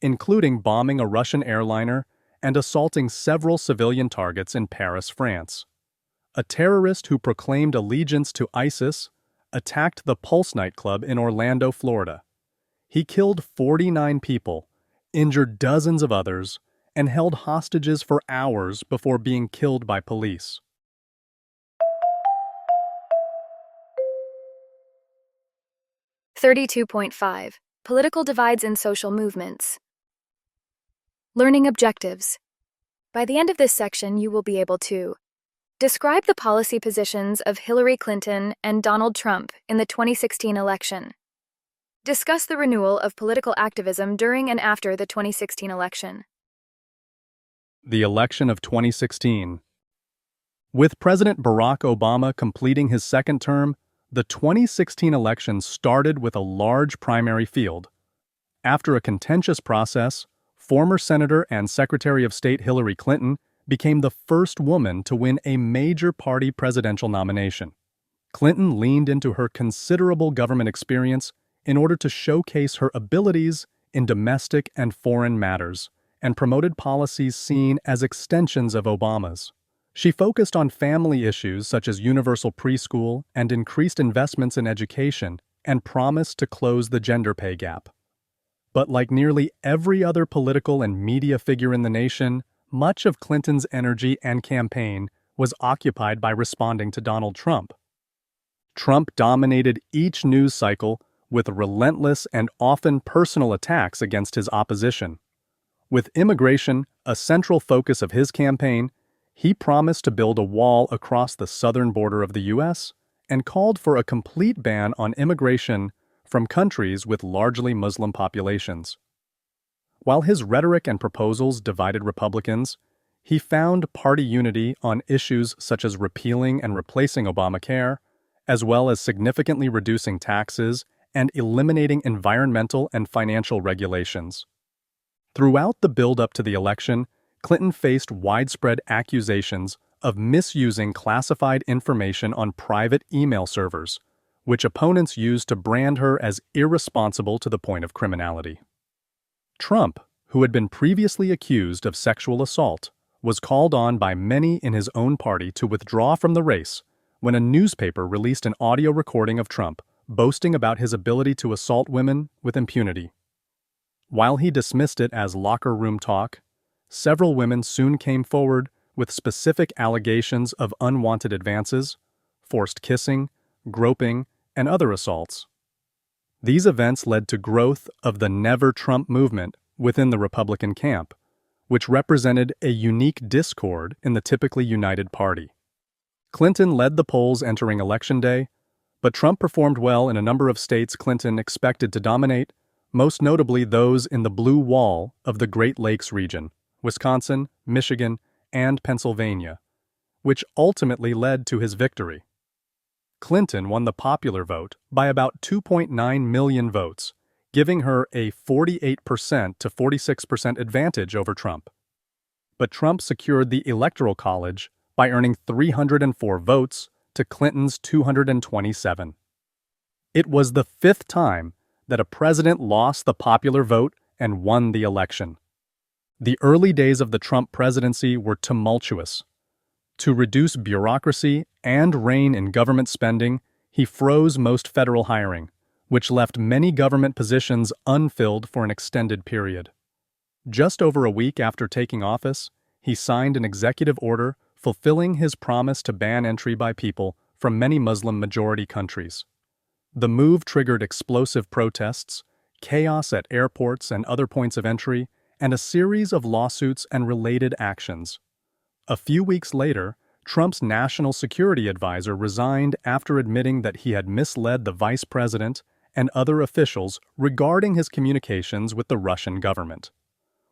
including bombing a Russian airliner and assaulting several civilian targets in Paris, France. A terrorist who proclaimed allegiance to ISIS attacked the Pulse nightclub in Orlando, Florida. He killed 49 people, injured dozens of others, and held hostages for hours before being killed by police. (32.5) Political divides in social movements. Learning objectives. By the end of this section, you will be able to describe the policy positions of Hillary Clinton and Donald Trump in the 2016 election. Discuss the renewal of political activism during and after the 2016 election. The election of 2016. With President Barack Obama completing his second term, the 2016 election started with a large primary field. After a contentious process, former Senator and Secretary of State Hillary Clinton became the first woman to win a major party presidential nomination. Clinton leaned into her considerable government experience in order to showcase her abilities in domestic and foreign matters, and promoted policies seen as extensions of Obama's. She focused on family issues such as universal preschool and increased investments in education, and promised to close the gender pay gap. But like nearly every other political and media figure in the nation, much of Clinton's energy and campaign was occupied by responding to Donald Trump. Trump dominated each news cycle with relentless and often personal attacks against his opposition. With immigration a central focus of his campaign, he promised to build a wall across the southern border of the U.S. and called for a complete ban on immigration from countries with largely Muslim populations. While his rhetoric and proposals divided Republicans, he found party unity on issues such as repealing and replacing Obamacare, as well as significantly reducing taxes and eliminating environmental and financial regulations. Throughout the build-up to the election, Clinton faced widespread accusations of misusing classified information on private email servers, which opponents used to brand her as irresponsible to the point of criminality. Trump, who had been previously accused of sexual assault, was called on by many in his own party to withdraw from the race when a newspaper released an audio recording of Trump boasting about his ability to assault women with impunity. While he dismissed it as locker room talk, several women soon came forward with specific allegations of unwanted advances, forced kissing, groping, and other assaults. These events led to growth of the Never Trump movement within the Republican camp, which represented a unique discord in the typically united party. Clinton led the polls entering Election Day, but Trump performed well in a number of states Clinton expected to dominate, most notably those in the blue wall of the Great Lakes region, Wisconsin, Michigan, and Pennsylvania, which ultimately led to his victory. Clinton won the popular vote by about 2.9 million votes, giving her a 48% to 46% advantage over Trump. But Trump secured the Electoral College by earning 304 votes to Clinton's 227. It was the fifth time that a president lost the popular vote and won the election. The early days of the Trump presidency were tumultuous. To reduce bureaucracy and rein in government spending, he froze most federal hiring, which left many government positions unfilled for an extended period. Just over a week after taking office, he signed an executive order fulfilling his promise to ban entry by people from many Muslim-majority countries. The move triggered explosive protests, chaos at airports and other points of entry, and a series of lawsuits and related actions. A few weeks later, Trump's national security advisor resigned after admitting that he had misled the vice president and other officials regarding his communications with the Russian government.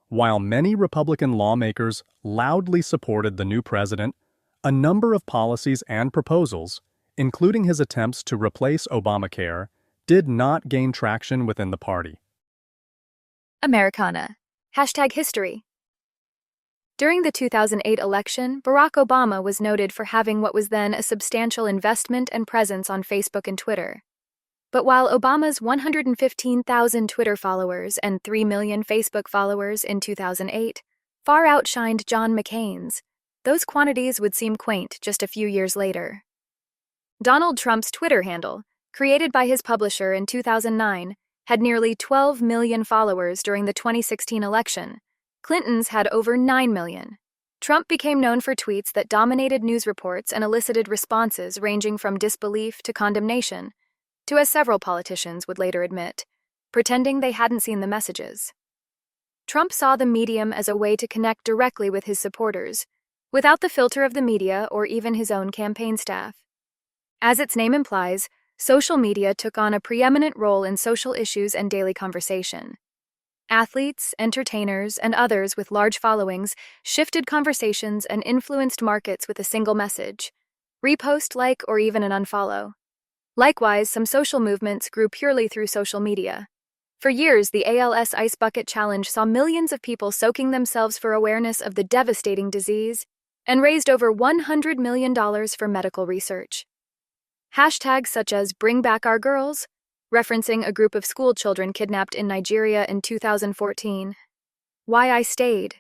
While many Republican lawmakers loudly supported the new president, a number of policies and proposals, including his attempts to replace Obamacare, did not gain traction within the party. Americana. #History. During the 2008 election, Barack Obama was noted for having what was then a substantial investment and presence on Facebook and Twitter. But while Obama's 115,000 Twitter followers and 3 million Facebook followers in 2008 far outshined John McCain's, those quantities would seem quaint just a few years later. Donald Trump's Twitter handle, created by his publisher in 2009, had nearly 12 million followers during the 2016 election. Clinton's had over 9 million. Trump became known for tweets that dominated news reports and elicited responses ranging from disbelief to condemnation, to, as several politicians would later admit, pretending they hadn't seen the messages. Trump saw the medium as a way to connect directly with his supporters, without the filter of the media or even his own campaign staff. As its name implies, social media took on a preeminent role in social issues and daily conversation. Athletes, entertainers, and others with large followings shifted conversations and influenced markets with a single message: repost, like, or even an unfollow. Likewise, some social movements grew purely through social media. For years, the ALS Ice Bucket Challenge saw millions of people soaking themselves for awareness of the devastating disease and raised over $100 million for medical research. Hashtags such as Bring Back Our Girls, referencing a group of school children kidnapped in Nigeria in 2014. Why I Stayed,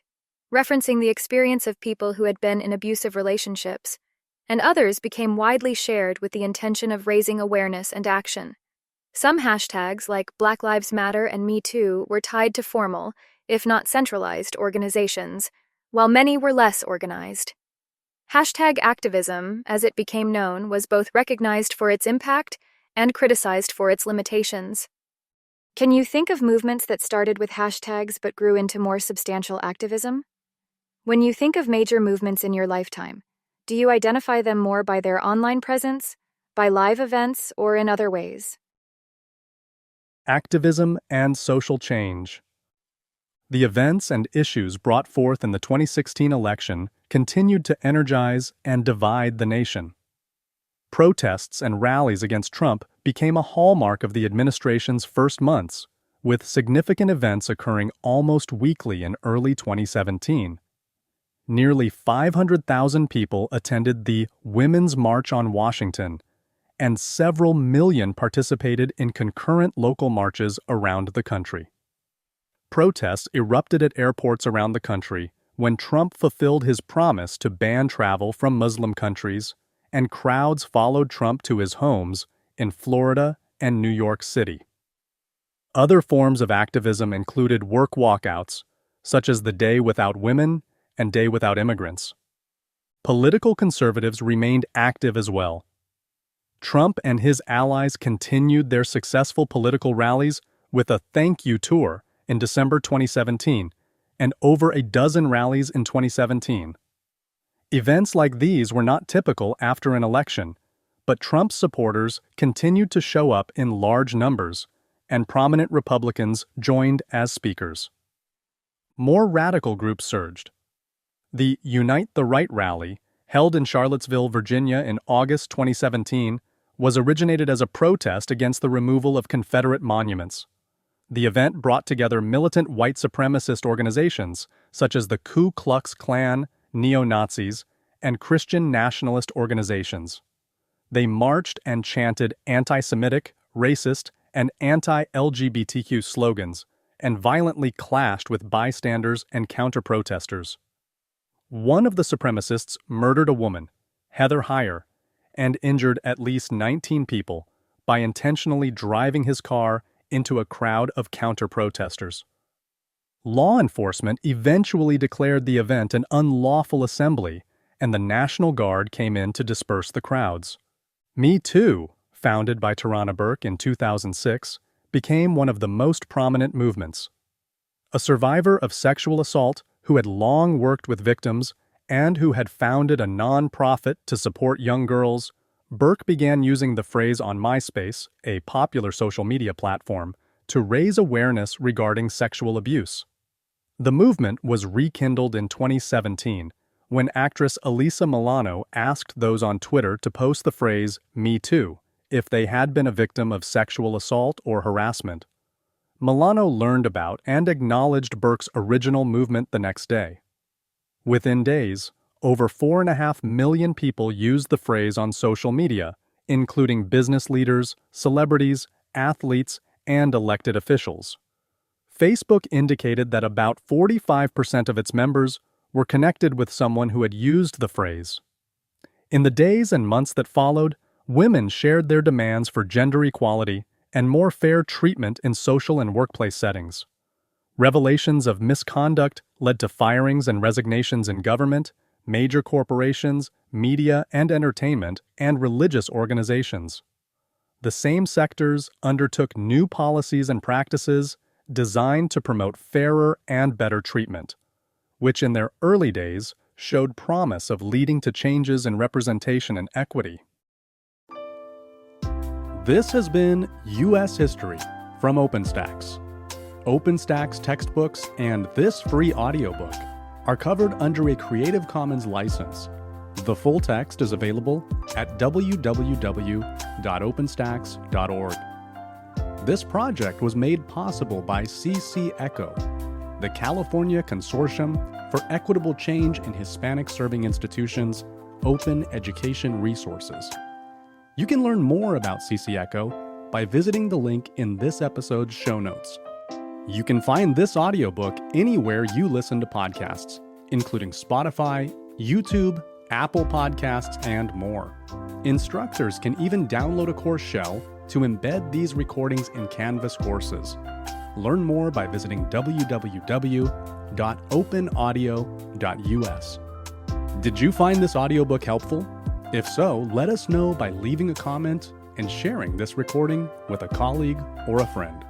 referencing the experience of people who had been in abusive relationships, and others became widely shared with the intention of raising awareness and action. Some hashtags, like Black Lives Matter and Me Too, were tied to formal, if not centralized, organizations, while many were less organized. Hashtag activism, as it became known, was both recognized for its impact and criticized for its limitations. Can you think of movements that started with hashtags but grew into more substantial activism? When you think of major movements in your lifetime, do you identify them more by their online presence, by live events, or in other ways? Activism and social change. The events and issues brought forth in the 2016 election continued to energize and divide the nation. Protests and rallies against Trump became a hallmark of the administration's first months, with significant events occurring almost weekly in early 2017. Nearly 500,000 people attended the Women's March on Washington, and several million participated in concurrent local marches around the country. Protests erupted at airports around the country when Trump fulfilled his promise to ban travel from Muslim countries, and crowds followed Trump to his homes in Florida and New York City. Other forms of activism included work walkouts, such as the Day Without Women and Day Without Immigrants. Political conservatives remained active as well. Trump and his allies continued their successful political rallies with a thank you tour in December 2017 and over a dozen rallies in 2017. Events like these were not typical after an election, but Trump's supporters continued to show up in large numbers, and prominent Republicans joined as speakers. More radical groups surged. The Unite the Right rally, held in Charlottesville, Virginia in August 2017, was originated as a protest against the removal of Confederate monuments. The event brought together militant white supremacist organizations such as the Ku Klux Klan, neo-Nazis, and Christian nationalist organizations. They marched and chanted anti-Semitic, racist, and anti-LGBTQ slogans, and violently clashed with bystanders and counter-protesters. One of the supremacists murdered a woman, Heather Heyer, and injured at least 19 people by intentionally driving his car into a crowd of counter-protesters. Law enforcement eventually declared the event an unlawful assembly, and the National Guard came in to disperse the crowds. Me Too, founded by Tarana Burke in 2006, became one of the most prominent movements. A survivor of sexual assault who had long worked with victims and who had founded a non-profit to support young girls, Burke began using the phrase on MySpace, a popular social media platform, to raise awareness regarding sexual abuse. The movement was rekindled in 2017 when actress Alyssa Milano asked those on Twitter to post the phrase "Me Too" if they had been a victim of sexual assault or harassment. Milano learned about and acknowledged Burke's original movement the next day. Within days, over 4.5 million people used the phrase on social media, including business leaders, celebrities, athletes, and elected officials. Facebook indicated that about 45% of its members were connected with someone who had used the phrase. In the days and months that followed, women shared their demands for gender equality and more fair treatment in social and workplace settings. Revelations of misconduct led to firings and resignations in government, major corporations, media and entertainment, and religious organizations. The same sectors undertook new policies and practices designed to promote fairer and better treatment, which in their early days showed promise of leading to changes in representation and equity. This has been U.S. History from OpenStax. OpenStax textbooks and this free audiobook are covered under a Creative Commons license. The full text is available at www.openstax.org. This project was made possible by CC ECHO, the California Consortium for Equitable Change in Hispanic Serving Institutions, Open Education Resources. You can learn more about CC Echo by visiting the link in this episode's show notes. You can find this audiobook anywhere you listen to podcasts, including Spotify, YouTube, Apple Podcasts, and more. Instructors can even download a course shell to embed these recordings in Canvas courses. Learn more by visiting www.openaudio.us. Did you find this audiobook helpful? If so, let us know by leaving a comment and sharing this recording with a colleague or a friend.